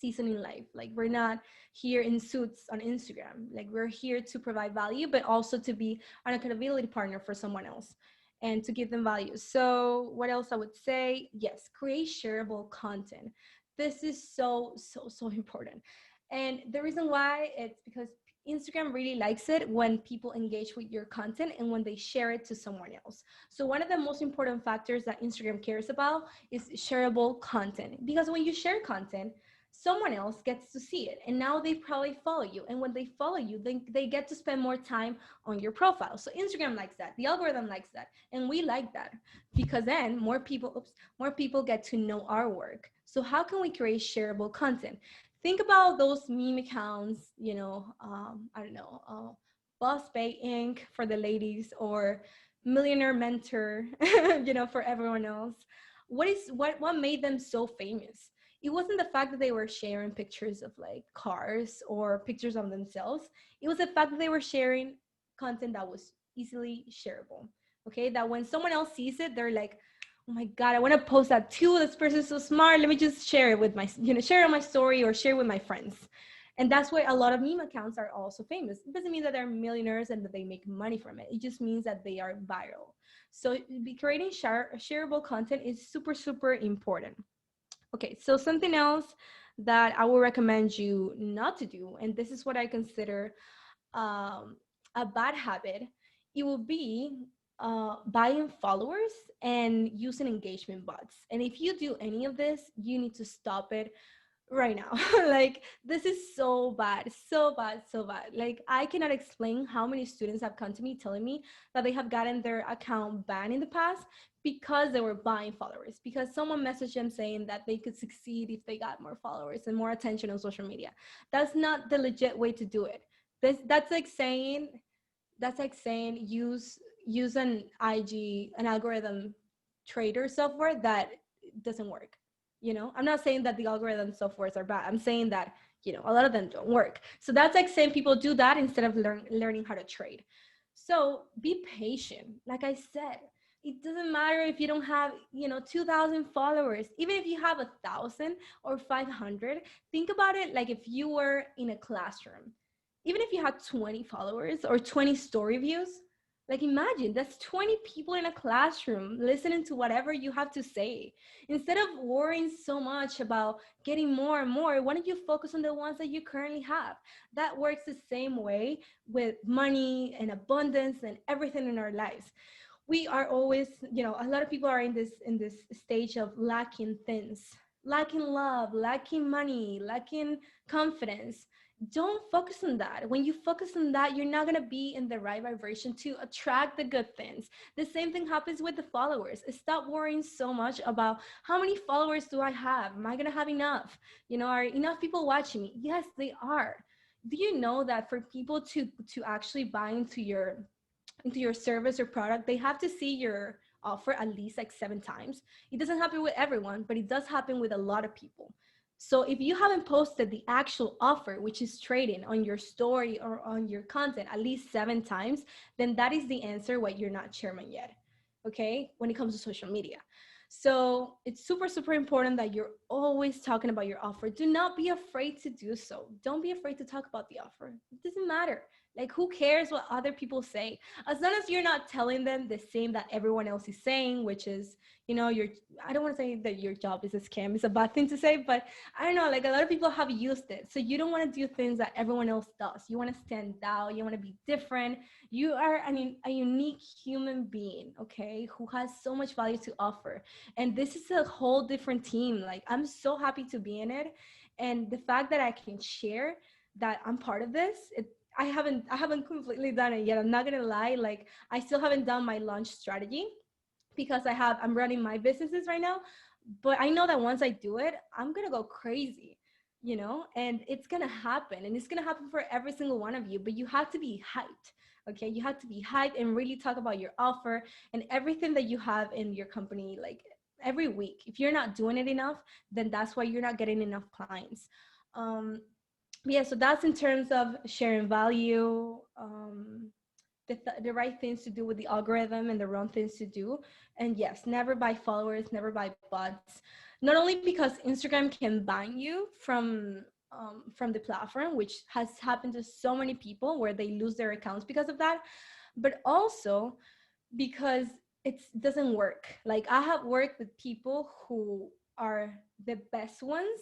season in life. Like we're not here in suits on Instagram. Like we're here to provide value, but also to be an accountability partner for someone else and to give them value. So what else I would say? Yes, create shareable content. This is so important. And the reason why, it's because Instagram really likes it when people engage with your content and when they share it to someone else. So one of the most important factors that Instagram cares about is shareable content. Because when you share content, someone else gets to see it, and now they probably follow you, and when they follow you, they get to spend more time on your profile. So Instagram likes that, the algorithm likes that, and we like that, because then more people get to know our work. So how can we create shareable content? Think about those meme accounts, I don't know, Boss Bay Inc. for the ladies, or Millionaire Mentor, for everyone else. What made them so famous? It wasn't the fact that they were sharing pictures of like cars or pictures of themselves. It was the fact that they were sharing content that was easily shareable. Okay, that when someone else sees it, they're like, oh my god, I want to post that too. This person's so smart. Let me just share it with share on my story or share with my friends. And that's why a lot of meme accounts are also famous. It doesn't mean that they're millionaires and that they make money from it. It just means that they are viral. So creating shareable content is super important. Okay, so something else that I would recommend you not to do, and this is what I consider um, a bad habit, it will be buying followers and using engagement bots. And if you do any of this, you need to stop it right now. Like, this is so bad, so bad, so bad. Like, I cannot explain how many students have come to me telling me that they have gotten their account banned in the past because they were buying followers, because someone messaged them saying that they could succeed if they got more followers and more attention on social media. That's not the legit way to do it. That's like saying, use an IG, an algorithm trader software that doesn't work. I'm not saying that the algorithm softwares are bad. I'm saying that, a lot of them don't work. So that's like saying people do that instead of learning how to trade. So be patient. Like I said, it doesn't matter if you don't have, 2,000 followers. Even if you have 1,000 or 500, think about it like if you were in a classroom. Even if you had 20 followers or 20 story views, like, imagine that's 20 people in a classroom listening to whatever you have to say. Instead of worrying so much about getting more and more, why don't you focus on the ones that you currently have? That works the same way with money and abundance and everything in our lives. We are always, a lot of people are in this stage of lacking things, lacking love, lacking money, lacking confidence. Don't focus on that. When you focus on that, you're not going to be in the right vibration to attract the good things. The same thing happens with the followers. Stop worrying so much about how many followers do I have? Am I going to have enough? Are enough people watching me? Yes, they are. Do you know that for people to actually buy into your service or product, they have to see your offer at least like 7 times. It doesn't happen with everyone, but it does happen with a lot of people. So if you haven't posted the actual offer, which is trading, on your story or on your content at least 7 times, then that is the answer why you're not chairman yet. Okay, when it comes to social media. So it's super, super important that you're always talking about your offer. Do not be afraid to do so. Don't be afraid to talk about the offer. It doesn't matter. Like, who cares what other people say? As long as you're not telling them the same that everyone else is saying, which is, your, I don't want to say that your job is a scam. It's a bad thing to say, but I don't know, like, a lot of people have used it. So you don't want to do things that everyone else does. You want to stand out. You want to be different. You are a unique human being, okay, who has so much value to offer. And this is a whole different team. Like, I'm so happy to be in it. And the fact that I can share that I'm part of this, I haven't completely done it yet. I'm not gonna lie. Like, I still haven't done my launch strategy because I'm running my businesses right now. But I know that once I do it, I'm gonna go crazy, and it's gonna happen, and it's gonna happen for every single one of you. But you have to be hyped. Okay, you have to be hyped and really talk about your offer and everything that you have in your company, like, every week. If you're not doing it enough, then that's why you're not getting enough clients. um, yeah, so that's in terms of sharing value, the right things to do with the algorithm and the wrong things to do. And yes, never buy followers, never buy bots. Not only because Instagram can ban you from the platform, which has happened to so many people where they lose their accounts because of that, but also because it doesn't work. Like, I have worked with people who are the best ones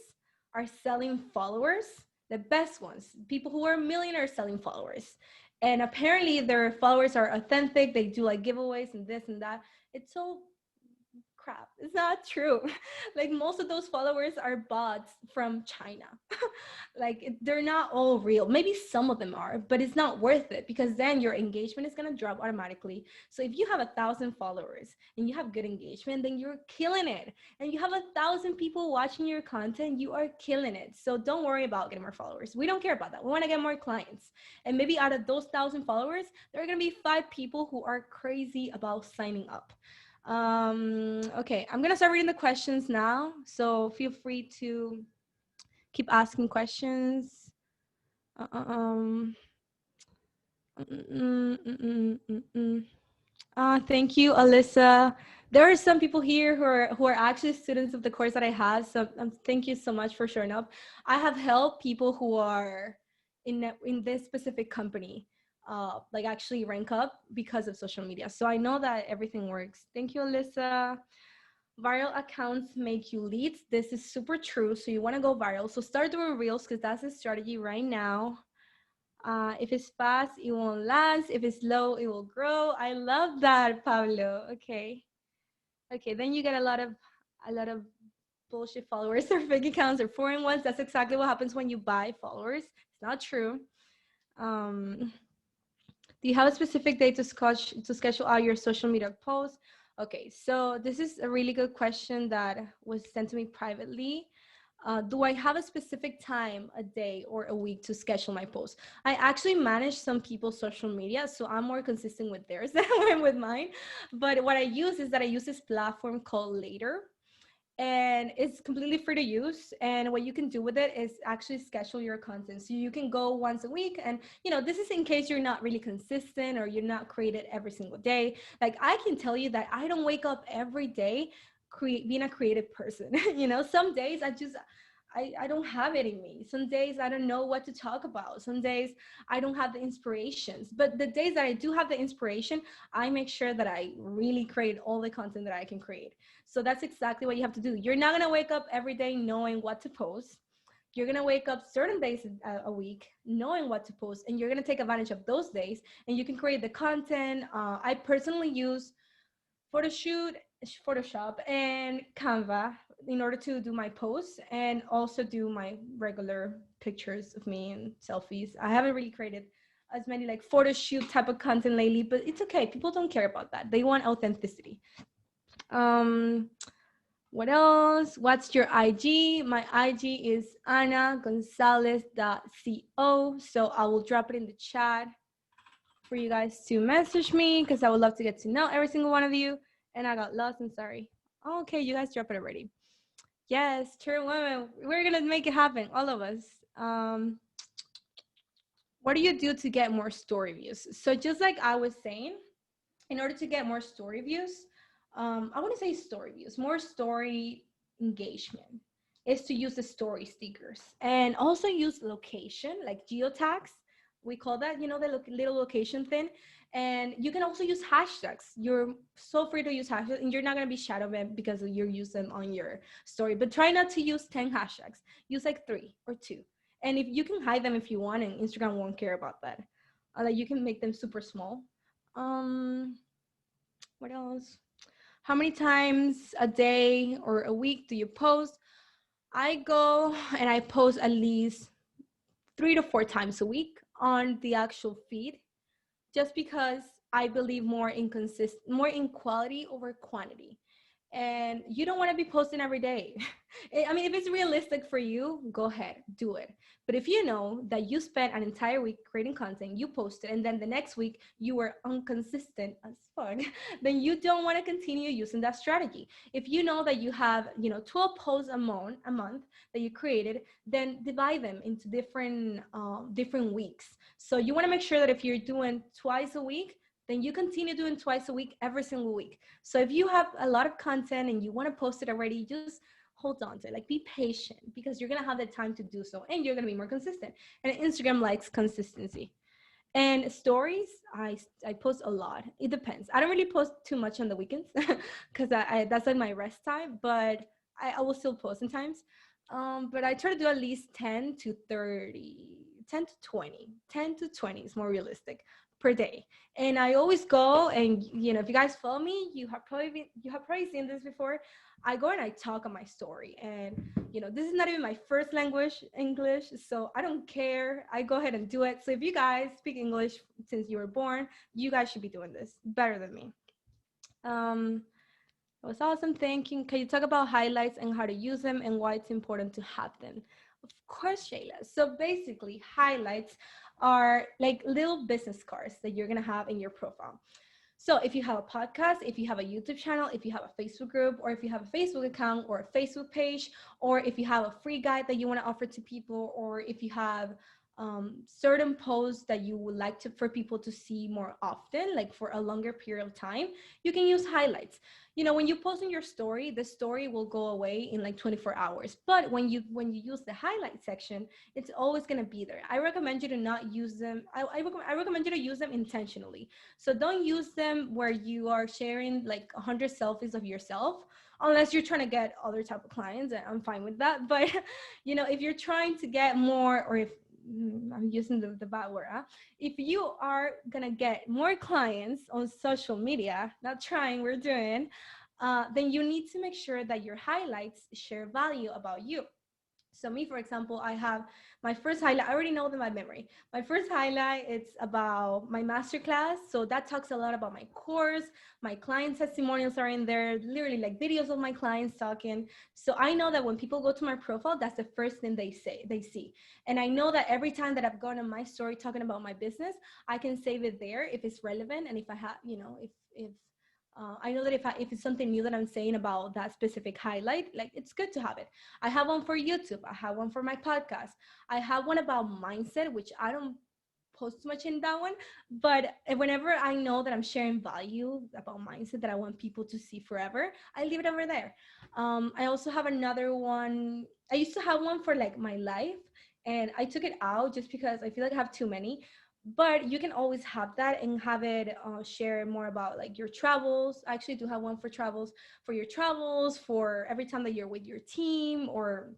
are selling followers, the best ones, people who are millionaires selling followers. And apparently their followers are authentic. They do like giveaways and this and that. It's so crap. It's not true. Like, most of those followers are bots from China. Like, they're not all real. Maybe some of them are, but it's not worth it because then your engagement is going to drop automatically. So if you have 1,000 followers and you have good engagement, then you're killing it. And you have 1,000 people watching your content, you are killing it. So don't worry about getting more followers. We don't care about that. We want to get more clients. And maybe out of those 1,000 followers, there are going to be 5 people who are crazy about signing up. Okay, I'm gonna start reading the questions now, so feel free to keep asking questions. Uh, Um, mm, mm, mm, mm, mm. Thank you, Alyssa. There are some people here who are actually students of the course that I have. So thank you so much for showing up. I have helped people who are in this specific company, like, actually rank up because of social media. So I know that everything works. Thank you, Alyssa. Viral accounts make you leads. This is super true. So you want to go viral. So start doing reels because that's the strategy right now. If it's fast, it won't last. If it's slow, it will grow. I love that, Pablo. Okay. Okay, then you get a lot of bullshit followers or fake accounts or foreign ones. That's exactly what happens when you buy followers. It's not true. Um, do you have a specific day to schedule out your social media posts? Okay, so this is a really good question that was sent to me privately. Do I have a specific time, a day, or a week to schedule my posts? I actually manage some people's social media, so I'm more consistent with theirs than with mine. But what I use is that I use this platform called Later, and it's completely free to use, and what you can do with it is actually schedule your content, so you can go once a week. And this is in case you're not really consistent or you're not created every single day. Like, I can tell you that I don't wake up every day being a creative person. Some days I don't have it in me. Some days I don't know what to talk about. Some days I don't have the inspirations. But the days that I do have the inspiration, I make sure that I really create all the content that I can create. So that's exactly what you have to do. You're not going to wake up every day knowing what to post. You're going to wake up certain days a week knowing what to post, and you're going to take advantage of those days, and you can create the content. I personally use Photoshoot, Photoshop, and Canva in order to do my posts and also do my regular pictures of me and selfies. I haven't really created as many like photo shoot type of content lately, but it's okay. People don't care about that. They want authenticity. Um, what else? What's your IG? My IG is anagonzalez.co. So I will drop it in the chat for you guys to message me, because I would love to get to know every single one of you. And I got lost and sorry. Okay, you guys dropped it already. Yes, true women. We're gonna make it happen, all of us. What do you do to get more story views? So just like I was saying, in order to get more story views, I want to say story views, more story engagement, is to use the story stickers and also use location, like geotags. We call that, the little location thing. And you can also use hashtags. You're so free to use hashtags, and you're not going to be shadow banned because you're using them on your story. But try not to use 10 hashtags. Use like 3 or 2. And if you can hide them if you want, and Instagram won't care about that. Like, you can make them super small. Um, what else? How many times a day or a week do you post? I go and I post at least 3 to 4 times a week on the actual feed, just because I believe more in quality over quantity. And you don't want to be posting every day. I mean, if it's realistic for you, go ahead, do it. But if you know that you spent an entire week creating content, you posted, and then the next week you were inconsistent as fuck, then you don't want to continue using that strategy. If you know that you have, 12 posts a month that you created, then divide them into different weeks. So you want to make sure that if you're doing twice a week, then you continue doing twice a week every single week. So if you have a lot of content and you want to post it already, just hold on to it. Like, be patient, because you're going to have the time to do so, and you're going to be more consistent. And Instagram likes consistency. And stories, I post a lot. It depends. I don't really post too much on the weekends because I that's like my rest time, but I will still post sometimes. But I try to do at least 10 to 30, 10 to 20. 10 to 20 is more realistic per day. And I always go, and if you guys follow me, you have probably seen this before. I go and I talk on my story, and this is not even my first language, English, so I don't care. I go ahead and do it. So if you guys speak English since you were born, you guys should be doing this better than me. That was awesome. Thank you. Can you talk about highlights and how to use them and why it's important to have them? Of course, Shayla. So basically, highlights are like little business cards that you're going to have in your profile. So if you have a podcast, if you have a YouTube channel, if you have a Facebook group, or if you have a Facebook account or a Facebook page, or if you have a free guide that you want to offer to people, or if you have certain posts that you would like for people to see more often, like for a longer period of time, you can use highlights. When you post in your story, the story will go away in like 24 hours. But when you use the highlight section, it's always going to be there. I recommend you to not use them. I recommend you to use them intentionally. So don't use them where you are sharing like 100 selfies of yourself, unless you're trying to get other type of clients, and I'm fine with that. But if you're trying to get more, or if I'm using the bad word, huh? If you are gonna get more clients on social media, not trying, we're doing, then you need to make sure that your highlights share value about you. So me, for example, I have my first highlight. I already know them by memory. My first highlight, it's about my masterclass. So that talks a lot about my course. My client testimonials are in there, literally like videos of my clients talking. So I know that when people go to my profile, that's the first thing they see. And I know that every time that I've gone on my story talking about my business, I can save it there if it's relevant and if I have, if I know that if it's something new that I'm saying about that specific highlight, like it's good to have it. I have one for YouTube. I have one for my podcast. I have one about mindset, which I don't post much in that one. But whenever I know that I'm sharing value about mindset that I want people to see forever, I leave it over there. I also have another one. I used to have one for like my life, and I took it out just because I feel like I have too many. But you can always have that and have it share more about like your travels. I actually do have one for travels, for your travels, for every time that you're with your team or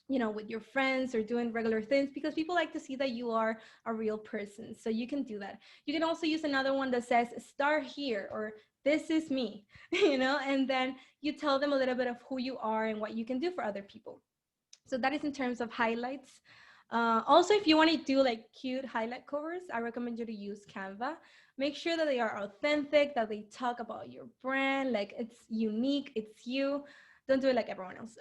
with your friends or doing regular things, because people like to see that you are a real person. So you can do that. You can also use another one that says start here or this is me, and then you tell them a little bit of who you are and what you can do for other people. So that is in terms of highlights. Also, if you want to do like cute highlight covers, I recommend you to use Canva. Make sure that they are authentic, that they talk about your brand, like it's unique, it's you. Don't do it like everyone else.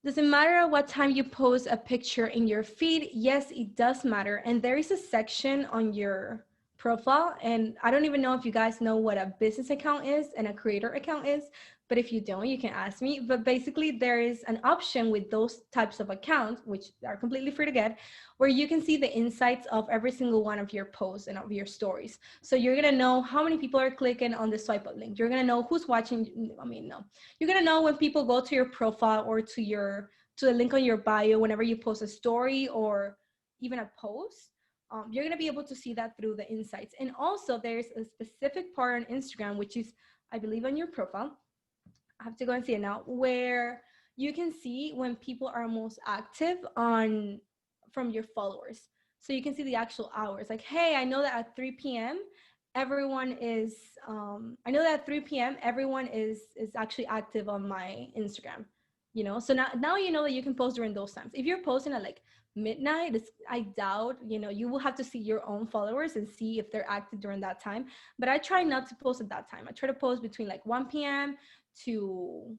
Does it matter what time you post a picture in your feed? Yes, it does matter. And there is a section on your profile. And I don't even know if you guys know what a business account is and a creator account is. But if you don't, you can ask me. But basically, there is an option with those types of accounts, which are completely free to get, where you can see the insights of every single one of your posts and of your stories. So you're going to know how many people are clicking on the swipe up link. You're going to know who's watching. I mean, no, you're going to know when people go to your profile or to the link on your bio whenever you post a story or even a post. You're going to be able to see that through the insights. And also there's a specific part on Instagram, which is, I believe, on your profile. I have to go and see it now, where you can see when people are most active on from your followers. So you can see the actual hours. Like, hey, I know that at 3 p.m. everyone is I know that at 3 p.m. everyone is actually active on my Instagram. So now you know that you can post during those times. If you're posting at like midnight, I doubt, you will have to see your own followers and see if they're active during that time. But I try not to post at that time. I try to post between like 1 p.m. to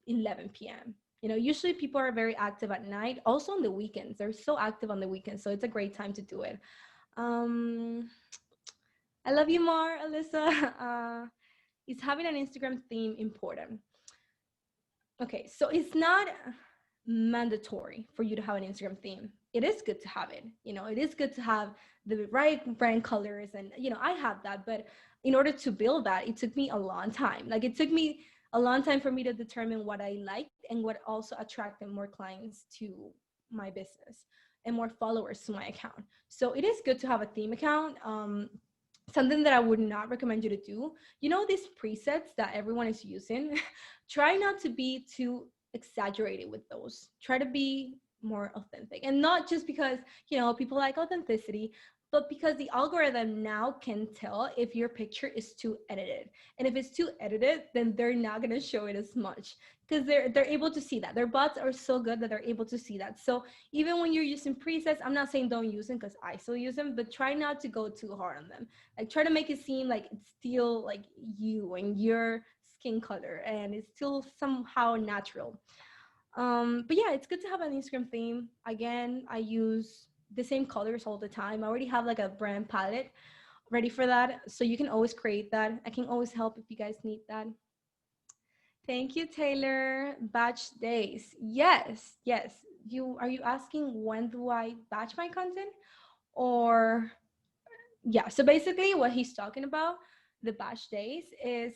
11 p.m. Usually people are very active at night. Also on the weekends, they're so active on the weekends, so it's a great time to do it. um I love you more, Alyssa. Is having an Instagram theme important? Okay, so it's not mandatory for you to have an Instagram theme. It is good to have it. It is good to have the right brand colors, and I have that. But in order to build that, it took me a long time. Like it took me a long time for me to determine what I liked and what also attracted more clients to my business and more followers to my account. So it is good to have a theme account. Something that I would not recommend you to do, these presets that everyone is using, try not to be too exaggerated with those. Try to be more authentic. And not just because, people like authenticity, but because the algorithm now can tell if your picture is too edited. And if it's too edited, then they're not going to show it as much because they're able to see that. Their bots are so good that they're able to see that. So even when you're using presets, I'm not saying don't use them because I still use them, but try not to go too hard on them. Like try to make it seem like it's still like you and your skin color and it's still somehow natural. But yeah, it's good to have an Instagram theme. Again, I use the same colors all the time. I already have like a brand palette ready for that, so you can always create that. I can always help if you guys need that. Thank you, Taylor. Batch days. Yes, yes. Are you asking when do I batch my content? Or yeah, so basically what he's talking about, the batch days, is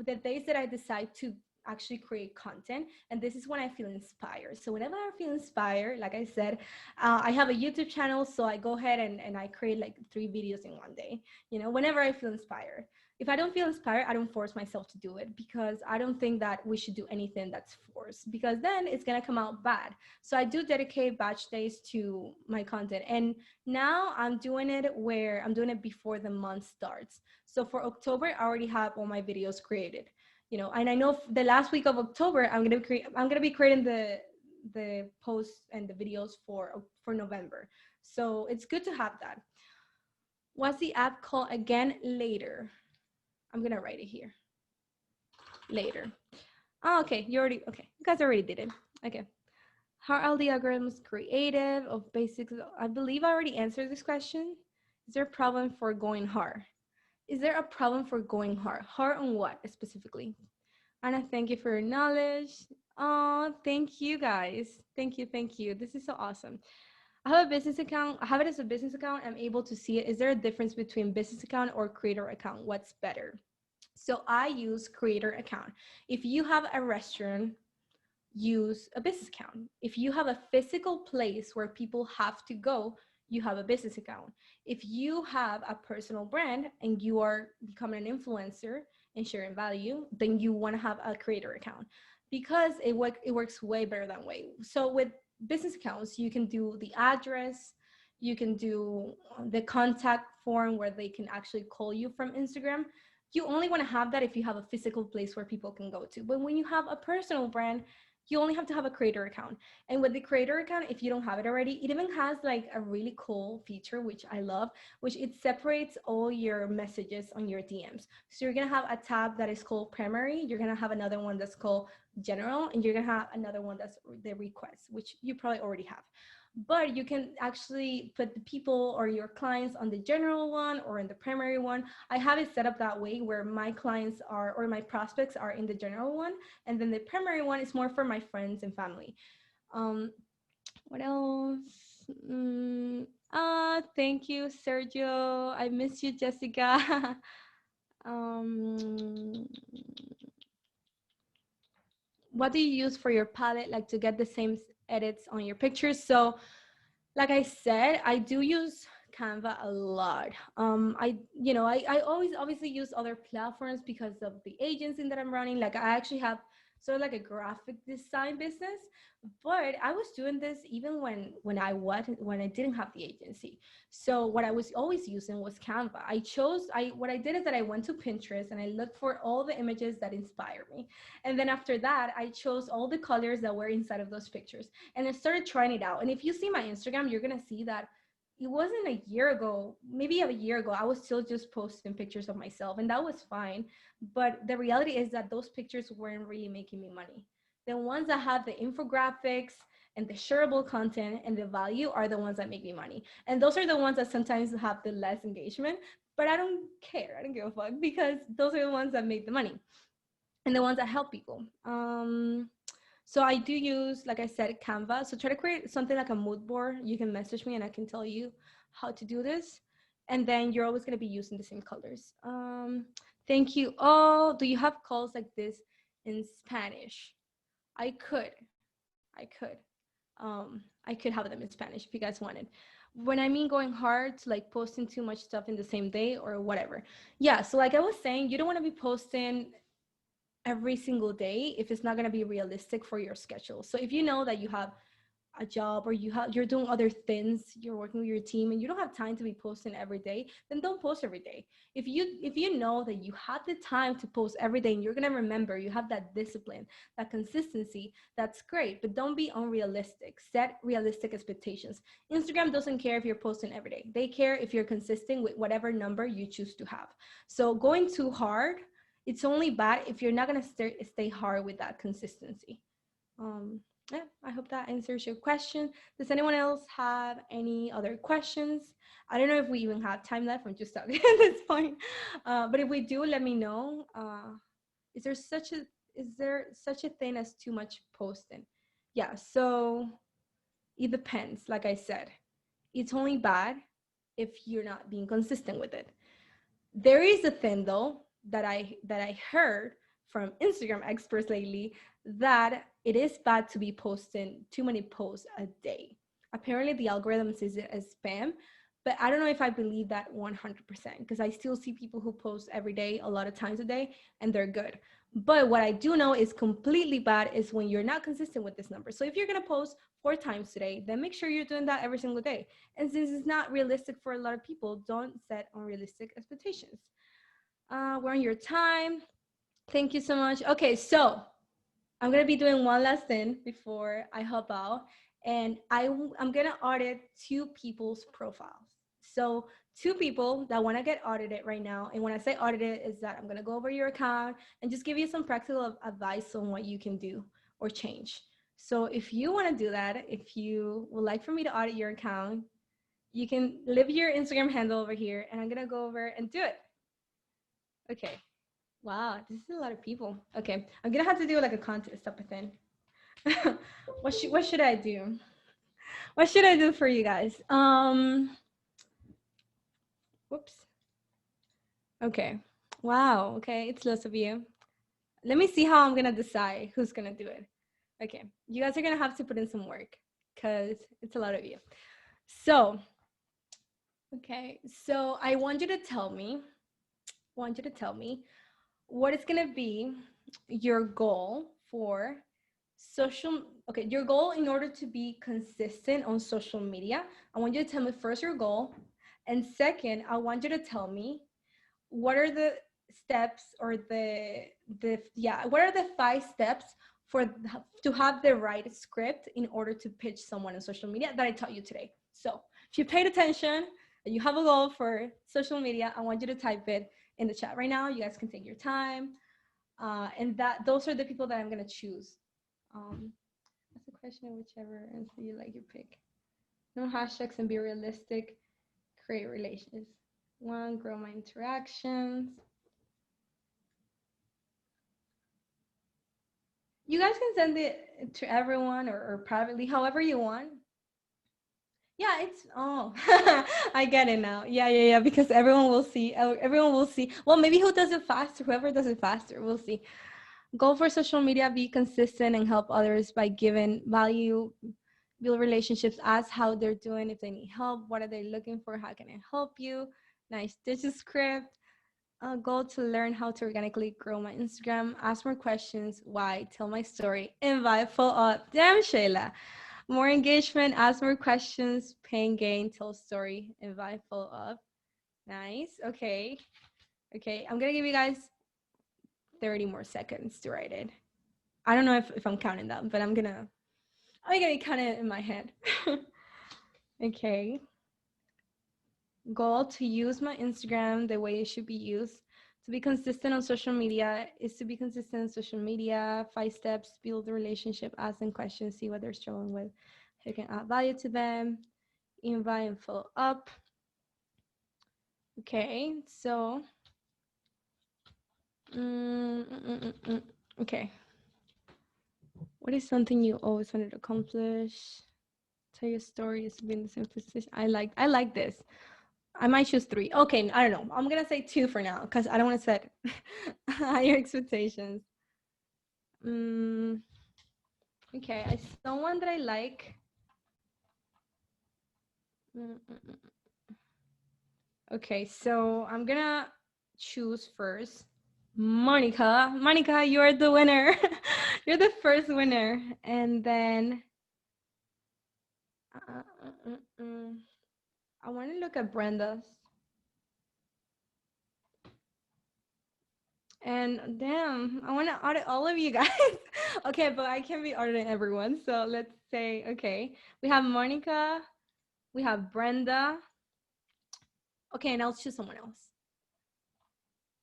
the days that I decide to actually create content, and this is when I feel inspired. So whenever I feel inspired, like I said, I have a YouTube channel, so I go ahead and I create like 3 videos in one day, whenever I feel inspired. If I don't feel inspired, I don't force myself to do it, because I don't think that we should do anything that's forced, because then it's going to come out bad. So I do dedicate batch days to my content, and now I'm doing it where I'm doing it before the month starts. So for October, I already have all my videos created. And I know the last week of October, I'm gonna be creating the posts and the videos for November. So it's good to have that. What's the app called again? Later. I'm gonna write it here. Later. Oh, okay. You guys already did it. Okay. How are the algorithms creative of basics? I believe I already answered this question. Is there a problem for going hard? Is there a problem for going hard? Hard on what specifically? Anna, thank you for your knowledge. Oh, thank you guys. Thank you, thank you. This is so awesome. I have a business account. I have it as a business account. I'm able to see it. Is there a difference between business account or creator account? What's better? So I use creator account. If you have a restaurant, use a business account. If you have a physical place where people have to go, you have a business account. If you have a personal brand and you are becoming an influencer and sharing value, then you want to have a creator account because it works way better that way. So with business accounts, you can do the address, you can do the contact form where they can actually call you from Instagram. You only want to have that if you have a physical place where people can go to. But when you have a personal brand, you only have to have a creator account. And with the creator account, if you don't have it already, it even has like a really cool feature, which I love, which it separates all your messages on your DMs. So you're gonna have a tab that is called primary, you're gonna have another one that's called general, and you're gonna have another one that's the request, which you probably already have. But you can actually put the people or your clients on the general one or in the primary one. I have it set up that way where my clients are, or my prospects are in the general one, and then the primary one is more for my friends and family. Um, what else? Thank you, Sergio. I miss you, Jessica. um, what do you use for your palette, like to get the same edits on your pictures? So like I said, I do use Canva a lot. I always obviously use other platforms because of the agency that I'm running. Like I actually have sort of like a graphic design business, but I was doing this even when I didn't have the agency. So what I was always using was Canva. What I did is that I went to Pinterest and I looked for all the images that inspire me. And then after that, I chose all the colors that were inside of those pictures and I started trying it out. And if you see my Instagram, you're gonna see that it wasn't a year ago, maybe a year ago, I was still just posting pictures of myself, and that was fine. But the reality is that those pictures weren't really making me money. The ones that have the infographics and the shareable content and the value are the ones that make me money. And those are the ones that sometimes have the less engagement, but I don't care. I don't give a fuck because those are the ones that make the money and the ones that help people. So I do use, like I said, Canva. So try to create something like a mood board. You can message me and I can tell you how to do this. And then you're always going to be using the same colors. Thank you. Oh, do you have calls like this in Spanish? I could. I could have them in Spanish if you guys wanted. When I mean going hard to like posting too much stuff in the same day or whatever. Yeah. So like I was saying, you don't want to be posting every single day if it's not going to be realistic for your schedule. So if you know that you have a job or you're doing other things, you're working with your team and you don't have time to be posting every day, then don't post every day. If you know that you have the time to post every day and you're going to remember, you have that discipline, that consistency, that's great, but don't be unrealistic. Set realistic expectations. Instagram doesn't care if you're posting every day. They care if you're consistent with whatever number you choose to have. So going too hard, it's only bad if you're not going to stay hard with that consistency. Um, yeah, I hope that answers your question. Does anyone else have any other questions? I don't know if we even have time left. I'm just talking at this point. But if we do, let me know. Is there such a thing as too much posting? Yeah, so it depends. Like I said, it's only bad if you're not being consistent with it. There is a thing though that I heard from Instagram experts lately that it is bad to be posting too many posts a day. Apparently the algorithm sees it as spam, but I don't know if I believe that 100% because I still see people who post every day, a lot of times a day, and they're good. But what I do know is completely bad is when you're not consistent with this number. So if you're going to post 4 times today, then make sure you're doing that every single day. And since it's not realistic for a lot of people, don't set unrealistic expectations. We're on your time. Thank you so much. Okay, so I'm gonna be doing one last thing before I hop out, and I'm gonna audit two people's profiles. So two people that want to get audited right now, and when I say audited, is that I'm gonna go over your account and just give you some practical advice on what you can do or change. So if you want to do that, if you would like for me to audit your account, you can leave your Instagram handle over here, and I'm gonna go over and do it. Okay. Wow, this is a lot of people. Okay, I'm gonna have to do like a contest type of thing. What should I do? What should I do for you guys? Whoops. Okay. Wow. Okay, it's lots of you. Let me see how I'm gonna decide who's gonna do it. Okay, you guys are gonna have to put in some work because it's a lot of you. So, okay, so I want you to tell me. Want you to tell me what is gonna be your goal for social, okay, your goal in order to be consistent on social media. I want you to tell me first your goal, and second, I want you to tell me what are the steps or the yeah, what are the 5 steps for to have the right script in order to pitch someone on social media that I taught you today. So if you paid attention and you have a goal for social media, I want you to type it in the chat right now. You guys can take your time, and that those are the people that I'm gonna choose. Ask a question, whichever answer you like, you pick. No hashtags and be realistic. Create relations. One, grow my interactions. You guys can send it to everyone or privately, however you want. Yeah, it's oh, I get it now. Yeah. Because everyone will see. Everyone will see. Well, maybe who does it faster? Whoever does it faster, we'll see. Go for social media, be consistent, and help others by giving value, build relationships, ask how they're doing, if they need help, what are they looking for, how can I help you. Nice. This is script. Goal to learn how to organically grow my Instagram, ask more questions, why, tell my story, invite, follow up. Damn, Shayla. More engagement, ask more questions, pain gain, tell story, invite, follow up. Nice. Okay. Okay. I'm going to give you guys 30 more seconds to write it. I don't know if I'm counting that, but I'm gonna count it in my head. Okay. Goal to use my Instagram the way it should be used. To be consistent on social media is to be consistent on social media. 5 steps, build the relationship, ask them questions, see what they're struggling with. You can add value to them, invite and follow up. Okay, so okay. What is something you always wanted to accomplish? Tell your story is being the same position. I like this. I might choose 3. Okay, I don't know. I'm gonna say 2 for now because I don't want to set higher expectations. Okay, I someone that I like. Okay, so I'm gonna choose first Monica. Monica, you're the winner. You're the first winner, and then I want to look at Brenda's. And damn, I want to audit all of you guys. Okay, but I can't be auditing everyone. So let's say, okay, we have Monica, we have Brenda. Okay, and I'll choose someone else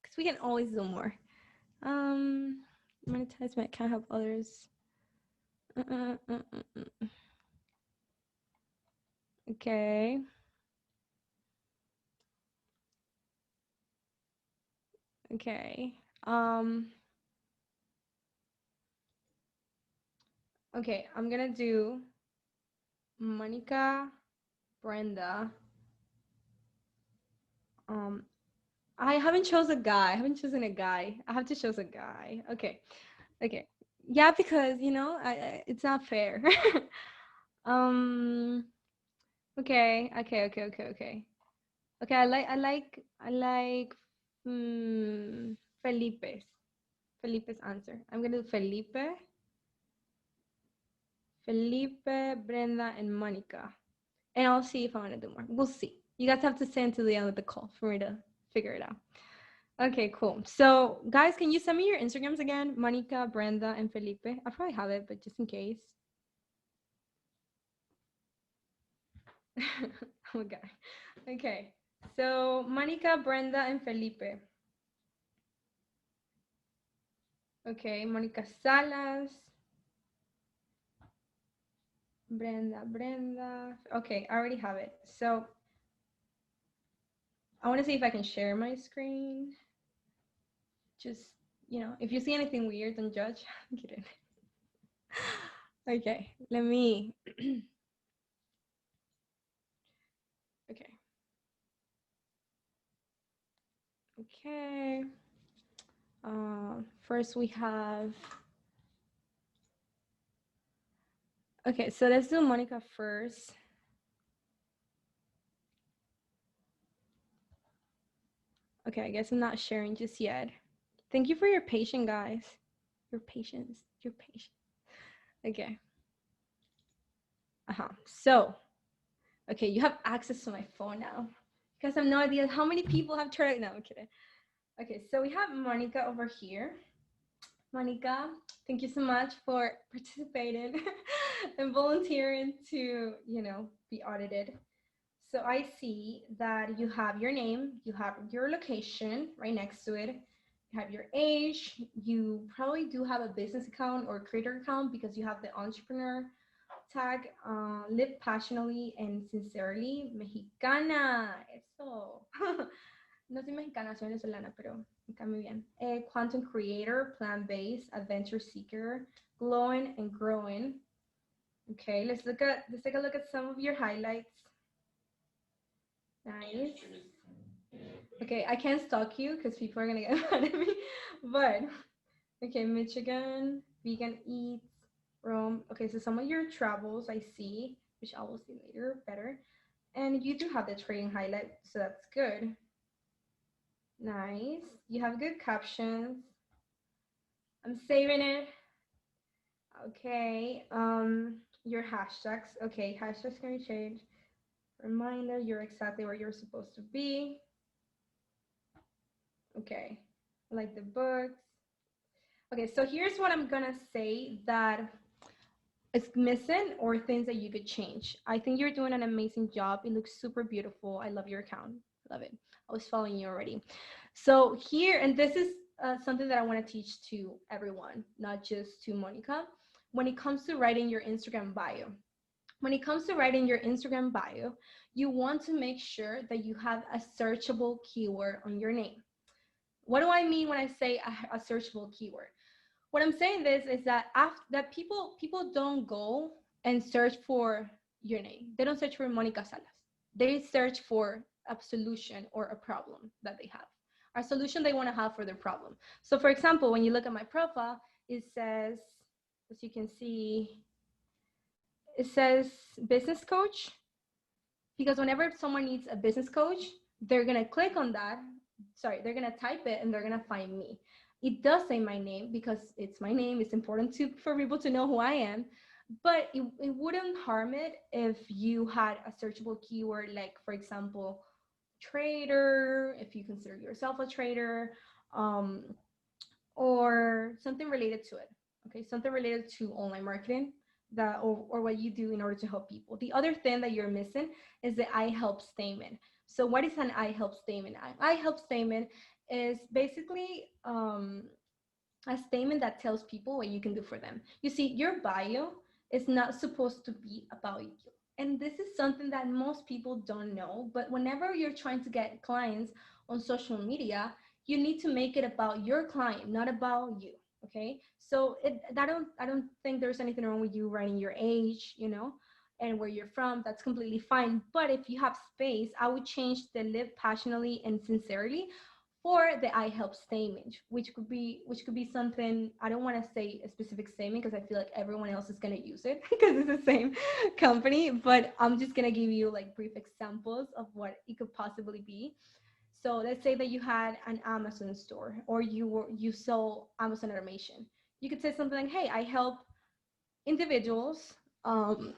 because we can always do more. Monetize my account, help others. Okay. Okay. Okay, I'm gonna do Monica, Brenda. I haven't chosen a guy. I haven't chosen a guy. I have to choose a guy. Okay. Okay. Yeah, because it's not fair. um. Okay. Okay. I like. Felipe's. Felipe's answer. I'm gonna do Felipe, Brenda, and Monica. And I'll see if I want to do more. We'll see. You guys have to stay until the end of the call for me to figure it out. Okay, cool. So, guys, can you send me your Instagrams again? Monica, Brenda, and Felipe. I probably have it, but just in case. Okay. Okay. So, Monica, Brenda, and Felipe. Okay, Monica Salas, Brenda. Okay, I already have it. So, I want to see if I can share my screen. Just, if you see anything weird, don't judge. I'm kidding. Okay, let me. Okay. Okay. First we have. Okay, so let's do Monica first. Okay, I guess I'm not sharing just yet. Thank you for your patience, guys. Your patience. Your patience. Okay. So, okay, you have access to my phone now. Because I have no idea how many people have tried. No, I'm kidding. Okay, so we have Monica over here. Monica, thank you so much for participating and volunteering to, be audited. So I see that you have your name, you have your location right next to it, you have your age, you probably do have a business account or creator account because you have the entrepreneur tag, live passionately and sincerely, mexicana, eso. No soy mexicana, soy venezolana, pero me cae muy bien. Quantum creator, plant-based, adventure seeker, glowing and growing. Okay, let's take a look at some of your highlights. Nice. Okay, I can't stalk you because people are gonna get mad at me. But okay, Michigan, vegan eats, Rome. Okay, so some of your travels I see, which I will see later better. And you do have the trading highlight, so that's good. Nice. You have good captions. I'm saving it. Okay. Your hashtags. Okay, hashtags can be changed. Reminder, you're exactly where you're supposed to be. Okay. Like the books. Okay, so here's what I'm gonna say that is missing or things that you could change. I think you're doing an amazing job. It looks super beautiful. I love your account. Love it. I was following you already. So here, and this is something that I want to teach to everyone, not just to Monica. When it comes to writing your Instagram bio, when it comes to writing your Instagram bio, you want to make sure that you have a searchable keyword on your name. What do I mean when I say a searchable keyword? What I'm saying this is that that people don't go and search for your name. They don't search for Monica Salas. They search for a solution or a problem that they have, a solution they want to have for their problem. So for example, when you look at my profile, it says, as you can see, it says business coach, because whenever someone needs a business coach, they're going to click on that. Sorry, they're going to type it and they're going to find me. It does say my name because it's my name. It's important for people to know who I am. But it wouldn't harm it if you had a searchable keyword, like, for example, trader, if you consider yourself a trader, um, or something related to it. Okay, something related to online marketing, that or what you do in order to help people. The other thing that you're missing is the I help statement. So what is an I help statement? I help statement is basically a statement that tells people what you can do for them. You see, your bio is not supposed to be about you. And this is something that most people don't know. But whenever you're trying to get clients on social media, you need to make it about your client, not about you. Okay. So I don't think there's anything wrong with you writing your age, and where you're from. That's completely fine. But if you have space, I would change the live passionately and sincerely for the I help statement, which could be something. I don't want to say a specific statement because I feel like everyone else is going to use it because it's the same company, but I'm just going to give you like brief examples of what it could possibly be. So let's say that you had an Amazon store, or you sell Amazon automation. You could say something like, hey, individuals um,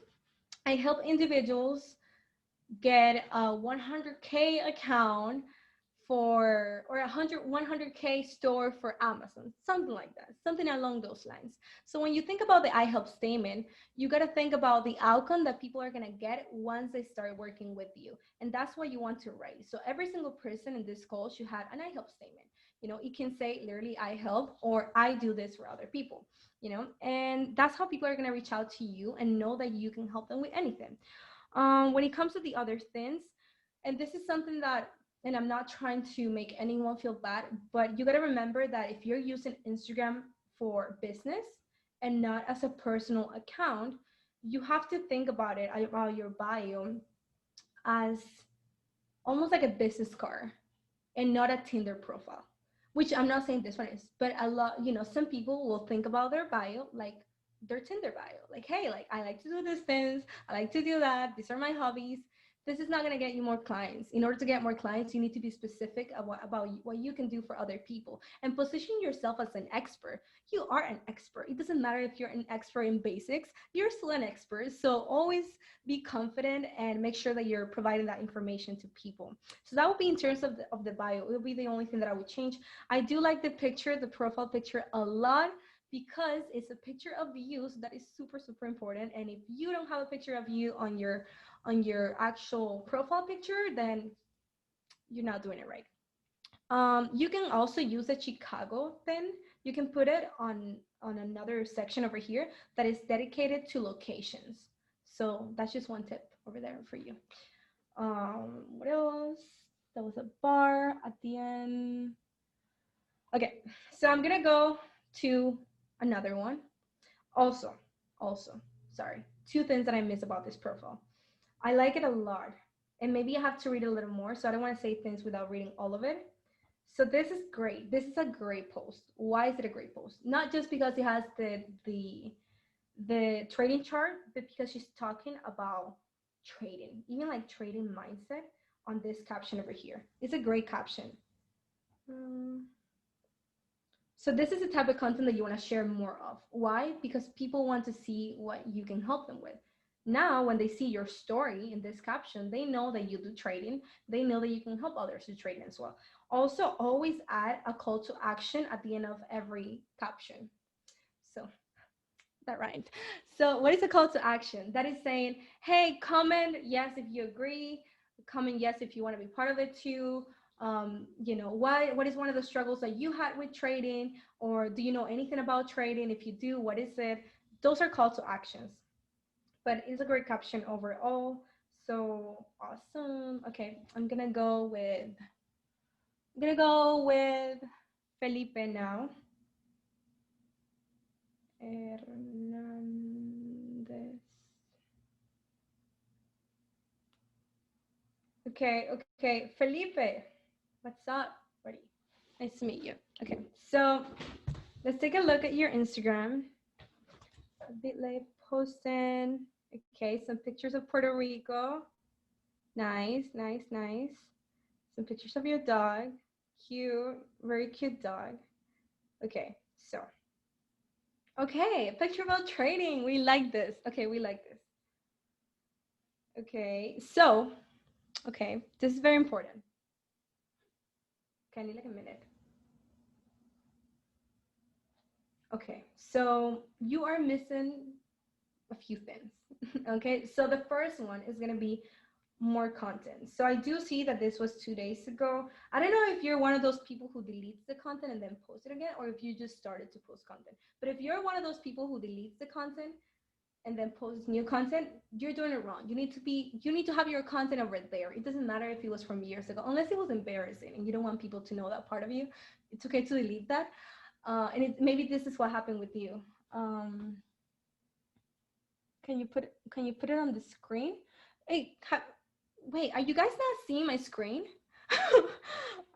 I help individuals get a 100K account or 100K store for Amazon, something like that, something along those lines. So when you think about the I help statement, you got to think about the outcome that people are going to get once they start working with you. And that's what you want to write. So every single person in this call should have an I help statement. It can say literally I help or I do this for other people, and that's how people are going to reach out to you and know that you can help them with anything. When it comes to the other things, and this is something that, and I'm not trying to make anyone feel bad, but you got to remember that if you're using Instagram for business and not as a personal account, you have to think about it, about your bio, as almost like a business card and not a Tinder profile. Which I'm not saying this one is, but a lot, some people will think about their bio like their Tinder bio. Like, hey, like I like to do these things, I like to do that, these are my hobbies. This is not going to get you more clients. In order to get more clients, you need to be specific about what you can do for other people and position yourself as an expert. You are an expert. It doesn't matter if you're an expert in basics, you're still an expert. So always be confident and make sure that you're providing that information to people. So that would be in terms of the bio. It would be the only thing that I would change. I do like the picture, the profile picture a lot, because it's a picture of you. So that is super, super important. And if you don't have a picture of you on your actual profile picture, then you're not doing it right. You can also use a Chicago pin. You can put it on another section over here that is dedicated to locations. So that's just one tip over there for you. What else? There was a bar at the end. Okay, so I'm gonna go to another one. Also, sorry, two things that I miss about this profile. I like it a lot, and maybe I have to read a little more, so I don't want to say things without reading all of it. So this is great. This is a great post. Why is it a great post? Not just because it has the trading chart, but because she's talking about trading, even like trading mindset on this caption over here. It's a great caption. So this is the type of content that you want to share more of. Why? Because people want to see what you can help them with. Now, when they see your story in this caption, they know that you do trading. They know that you can help others do trading as well. Also, always add a call to action at the end of every caption. So that rhymed. So what is a call to action? That is saying, hey, comment yes if you agree, comment yes if you want to be part of it too. What is one of the struggles that you had with trading, or do you know anything about trading? If you do, what is it? Those are call to actions. But it's a great caption overall. So awesome. Okay, I'm gonna go with Felipe now. Hernandez. Okay, Felipe. What's up, buddy? Nice to meet you. Okay, so let's take a look at your Instagram. A bit late posting. Okay, some pictures of Puerto Rico. Nice, nice, nice. Some pictures of your dog. Cute, very cute dog. Okay, so. Okay, a picture about trading. We like this. Okay, we like this. Okay, so, okay, this is very important. Okay, I need like a minute. Okay, so you are missing a few things. Okay, so the first one is gonna be more content. So I do see that this was 2 days ago. I don't know if you're one of those people who deletes the content and then posts it again, or if you just started to post content. But if you're one of those people who deletes the content and then posts new content, you're doing it wrong. You need to have your content over there. It doesn't matter if it was from years ago, unless it was embarrassing and you don't want people to know that part of you. It's okay to delete that. And maybe this is what happened with you. Can you put it on the screen? Hey, wait, are you guys not seeing my screen?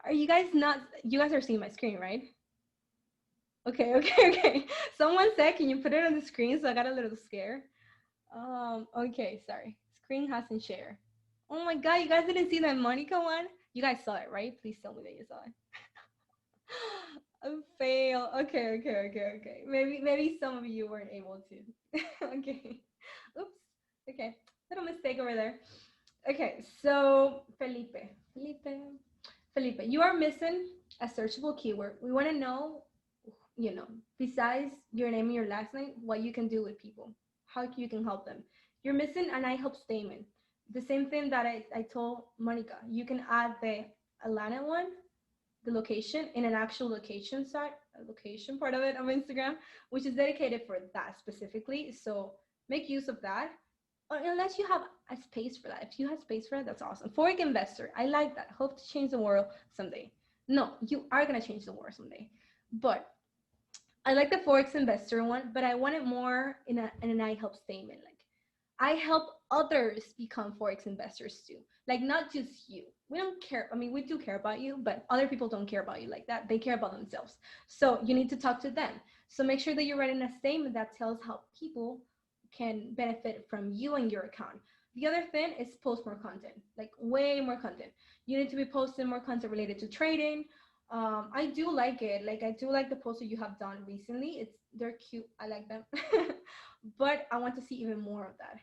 Are you guys not? You guys are seeing my screen, right? Okay. Someone said, can you put it on the screen? So I got a little scared. Okay, sorry. Screen hasn't shared. Oh my God, you guys didn't see that Monica one? You guys saw it, right? Please tell me that you saw it. A fail. Okay. Maybe some of you weren't able to. Okay. Oops. Okay. Little mistake over there. Okay, so Felipe. Felipe, you are missing a searchable keyword. We want to know, besides your name and your last name, what you can do with people, how you can help them. You're missing an I help statement. The same thing that I told Monica. You can add the Alana one, the location, in an actual location site, a location part of it on Instagram, which is dedicated for that specifically. So make use of that. Unless you have a space for that. If you have space for it, that's awesome. Foreign investor, I like that. Hope to change the world someday. No, you are gonna change the world someday. But I like the Forex investor one, but I want it more in an I help statement. Like I help others become Forex investors too. Like not just you. We don't care. I mean, we do care about you, but other people don't care about you like that. They care about themselves. So you need to talk to them. So make sure that you're writing a statement that tells how people can benefit from you and your account. The other thing is post more content, like way more content. You need to be posting more content related to trading. I do like it. Like I do like the posts that you have done recently. They're cute. I like them, but I want to see even more of that.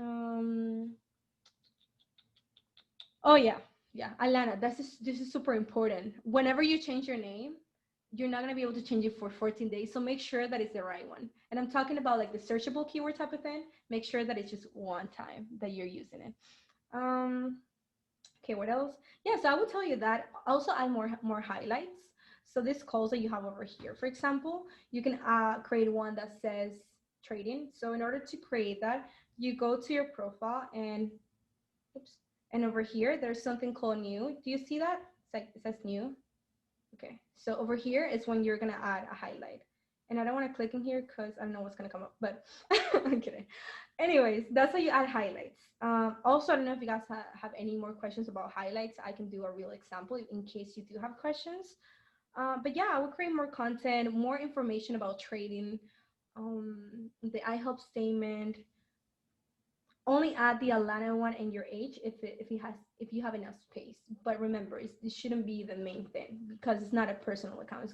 Um, oh yeah, yeah, Alana, this is super important. Whenever you change your name, you're not gonna be able to change it for 14 days. So make sure that it's the right one. And I'm talking about like the searchable keyword type of thing. Make sure that it's just one time that you're using it. Um, okay, what else? Yeah, so I would tell you that. Also add more highlights. So this calls that you have over here, for example, you can create one that says trading. So in order to create that, you go to your profile and oops, and over here there's something called new. Do you see that? It's like it says new. Okay, so over here is when you're gonna add a highlight. And I don't want to click in here because I don't know what's gonna come up, but I'm kidding. Anyways, that's how you add highlights. Also, I don't know if you guys have any more questions about highlights. I can do a real example in case you do have questions. But yeah, I will create more content, more information about trading, the I help statement. Only add the Alana one and your age if you have enough space. But remember, it shouldn't be the main thing because it's not a personal account.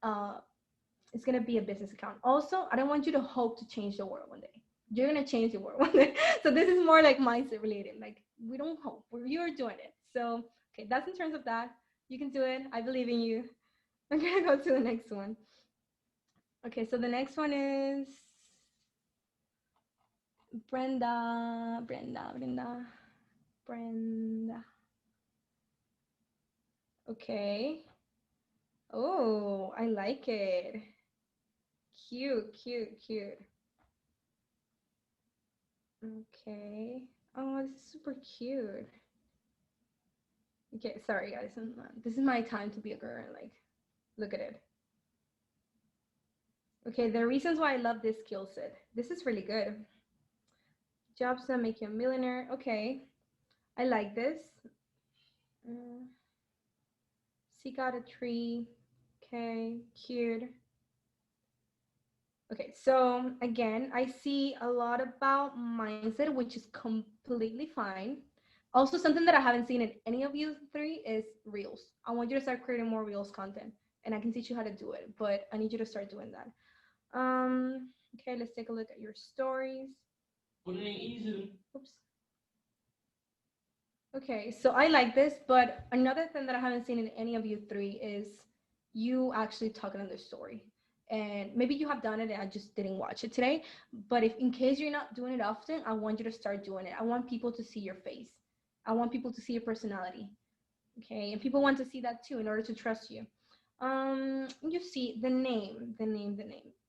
Uh, it's gonna be a business account. Also, I don't want you to hope to change the world one day. You're gonna change the world one day. So this is more like mindset related. Like we don't hope, you're doing it. So okay, that's in terms of that. You can do it. I believe in you. I'm gonna go to the next one. Okay, so the next one is Brenda. Okay. Oh, I like it. Cute, cute, cute. Okay. Oh, this is super cute. Okay, sorry guys. This is my time to be a girl. Like, look at it. Okay, the reasons why I love this skill set. This is really good. Jobs that make you a millionaire. Okay, I like this. Uh, seek out a tree. Okay, cute. Okay, so again, I see a lot about mindset, which is completely fine. Also, something that I haven't seen in any of you three is reels. I want you to start creating more reels content, and I can teach you how to do it, but I need you to start doing that. Okay, let's take a look at your stories. Oops. Okay, so I like this, but another thing that I haven't seen in any of you three is you actually talking on the story. And maybe you have done it and I just didn't watch it today. But if in case you're not doing it often, I want you to start doing it. I want people to see your face. I want people to see your personality. Okay, and people want to see that too in order to trust you. You see the name.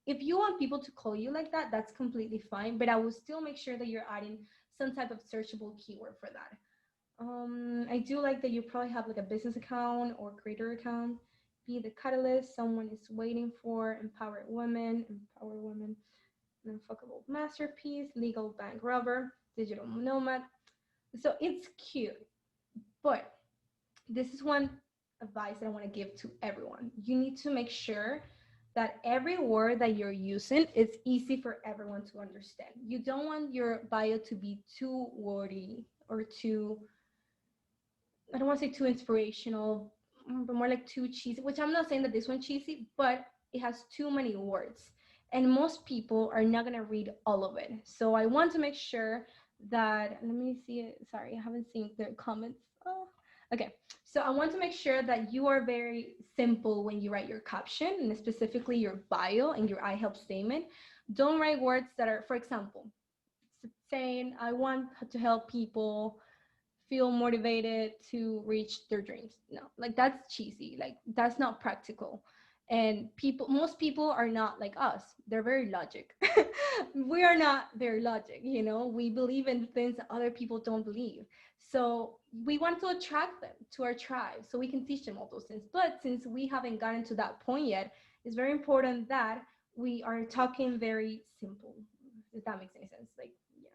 If you want people to call you like that, that's completely fine. But I will still make sure that you're adding some type of searchable keyword for that. I do like that you probably have like a business account or creator account. Be the catalyst someone is waiting for. Empower women, unfuckable masterpiece, legal bank robber, digital nomad. So it's cute, but this is one advice that I want to give to everyone. You need to make sure that every word that you're using is easy for everyone to understand. You don't want your bio to be too wordy or too, I don't want to say too inspirational, but more like too cheesy, which I'm not saying that this one's cheesy, but it has too many words. And most people are not going to read all of it. So I want to make sure that, let me see it. Sorry, I haven't seen the comments. Oh. Okay, so I want to make sure that you are very simple when you write your caption and specifically your bio and your I help statement. Don't write words that are, for example, saying, I want to help people feel motivated to reach their dreams. No, like that's cheesy. Like that's not practical. And most people are not like us. They're very logic. We are not very logic, you know. We believe in things that other people don't believe. So we want to attract them to our tribe so we can teach them all those things. But since we haven't gotten to that point yet, it's very important that we are talking very simple, if that makes any sense. Like, yeah.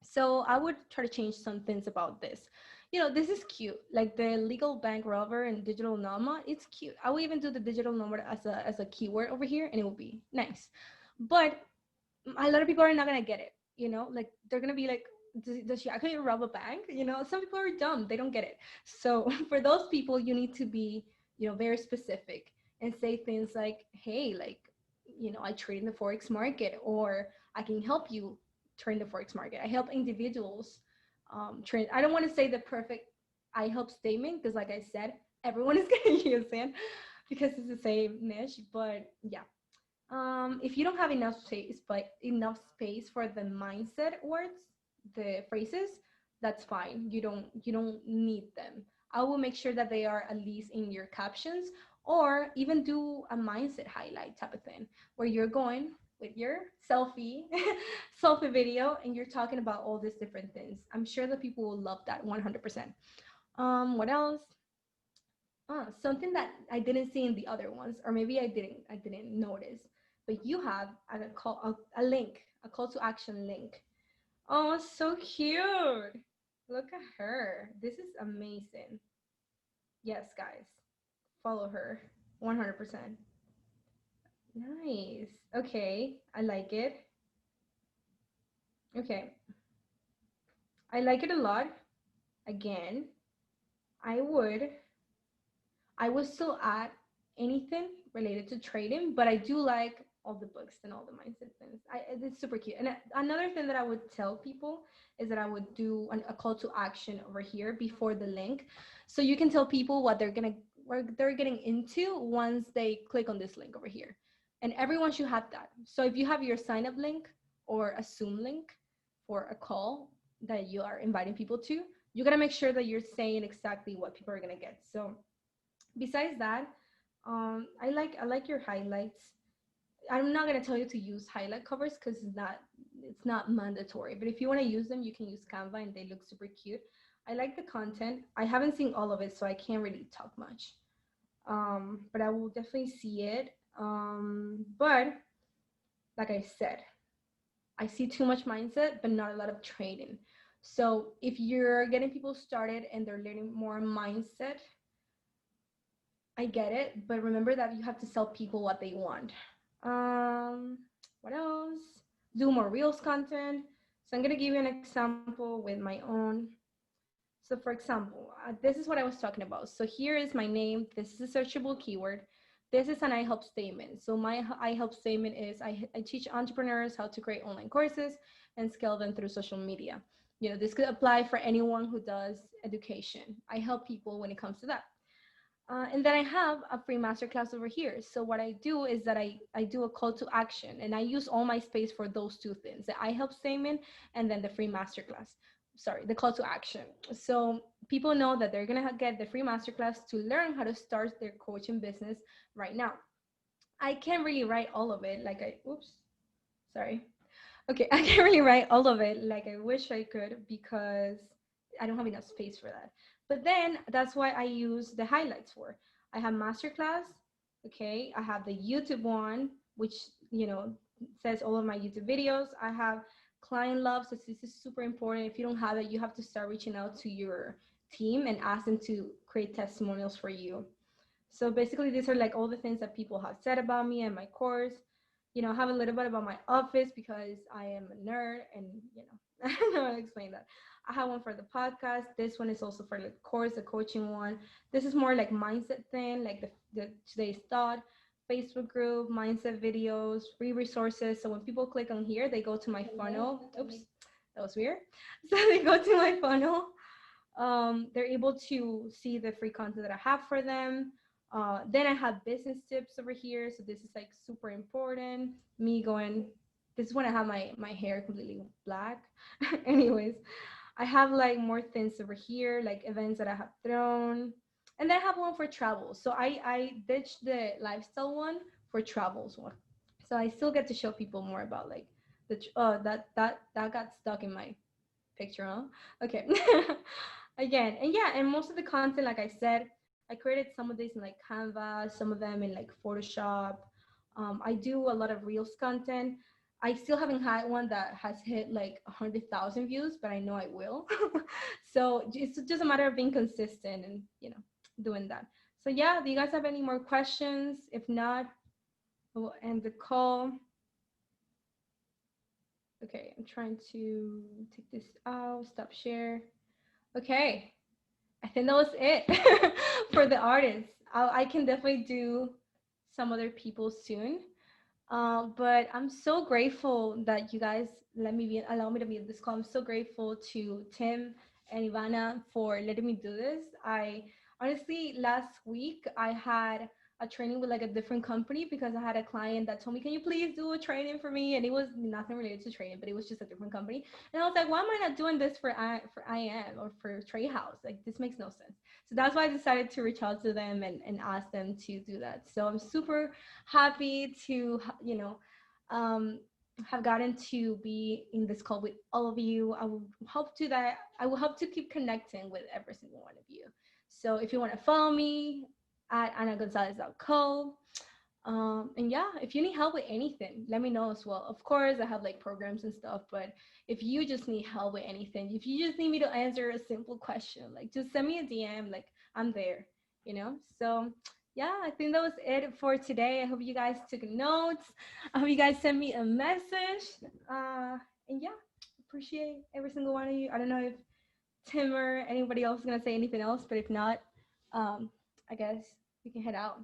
So I would try to change some things about this. You know, this is cute. Like the legal bank robber and digital nomad, it's cute. I will even do the digital nomad as a keyword over here, and it will be nice. But a lot of people are not gonna get it. You know, like they're gonna be like, does she actually rob a bank? You know, some people are dumb; they don't get it. So for those people, you need to be, you know, very specific and say things like, "Hey, like, you know, I trade in the forex market, or I can help you trade in the forex market. I help individuals trade." I don't want to say the perfect "I help" statement because, like I said, everyone is gonna use it because it's the same niche. But yeah, if you don't have enough space, but enough space for the mindset words, the phrases, that's fine. You don't need them. I will make sure that they are at least in your captions, or even do a mindset highlight type of thing where you're going with your selfie selfie video and you're talking about all these different things. I'm sure that people will love that 100%. What else? Something that I didn't see in the other ones, or maybe I didn't notice, but you have a link, a call to action link. Oh, so cute! Look at her. This is amazing. Yes, guys, follow her, 100%. Nice. Okay, I like it. Okay, I like it a lot. Again, I would I would still add anything related to trading, but I do like all the books and all the mindset things. It's super cute. And another thing that I would tell people is that I would do a call to action over here before the link, so you can tell people what they're getting into once they click on this link over here. And everyone should have that. So if you have your sign up link or a Zoom link for a call that you are inviting people to, you gotta make sure that you're saying exactly what people are gonna get. So besides that, I like your highlights. I'm not gonna tell you to use highlight covers because it's not mandatory. But if you want to use them, you can use Canva and they look super cute. I like the content. I haven't seen all of it, so I can't really talk much. But I will definitely see it. But like I said, I see too much mindset, but not a lot of trading. So if you're getting people started and they're learning more mindset, I get it, but remember that you have to sell people what they want. Um, what else? Do more Reels content. So I'm gonna give you an example with my own. So for example, this is what I was talking about. So here is my name. This is a searchable keyword. This is an I help statement. So my I help statement is I teach entrepreneurs how to create online courses and scale them through social media. You know, this could apply for anyone who does education. I help people when it comes to that. And then I have a free masterclass over here. So what I do is that I do a call to action and I use all my space for those two things, the I help statement and then the free masterclass. Sorry, the call to action. So people know that they're going to get the free masterclass to learn how to start their coaching business right now. I can't really write all of it oops, sorry. Okay, I can't really write all of it like I wish I could because I don't have enough space for that. But then that's why I use the highlights for. I have masterclass, okay. I have the YouTube one, which you know says all of my YouTube videos. I have client love, so this is super important. If you don't have it, you have to start reaching out to your team and ask them to create testimonials for you. So basically, these are like all the things that people have said about me and my course. You know, I have a little bit about my office because I am a nerd, and you know, I don't know how to explain that. I have one for the podcast. This one is also for the course, the coaching one. This is more like mindset thing, like the today's thought, Facebook group, mindset videos, free resources. So when people click on here, they go to my funnel. Oops, that was weird. So they go to my funnel They're able to see the free content that I have for them. Then I have business tips over here. So this is like super important. Me going, this is when I have my hair completely black. Anyways, I have like more things over here, like events that I have thrown. And then I have one for travel. So I ditched the lifestyle one for travels one. So I still get to show people more about like that got stuck in my picture, huh? Okay. Again, and yeah, and most of the content, like I said, I created some of these in like Canva, some of them in like Photoshop. I do a lot of Reels content. I still haven't had one that has hit like 100,000 views, but I know I will. So it's just a matter of being consistent and, doing that. So yeah, do you guys have any more questions? If not, we'll end the call. Okay, I'm trying to take this out, stop share. Okay, I think that was it for the artists. I can definitely do some other people soon. But I'm so grateful that you guys allow me to be in this call. I'm so grateful to Tim and Ivana for letting me do this. I honestly last week I had a training with like a different company because I had a client that told me, "Can you please do a training for me?" And it was nothing related to training, but it was just a different company. And I was like, "Why am I not doing this for IM or for Trade House? Like this makes no sense." So that's why I decided to reach out to them and ask them to do that. So I'm super happy to um, have gotten to be in this call with all of you. I will hope to keep connecting with every single one of you. So if you want to follow me at anagonzalez.co. And yeah, if you need help with anything, let me know as well. Of course, I have like programs and stuff, but if you just need help with anything, if you just need me to answer a simple question, like just send me a DM, like I'm there, So yeah, I think that was it for today. I hope you guys took notes. I hope you guys sent me a message. And yeah, appreciate every single one of you. I don't know if Tim or anybody else is gonna say anything else, but if not, I guess we can head out.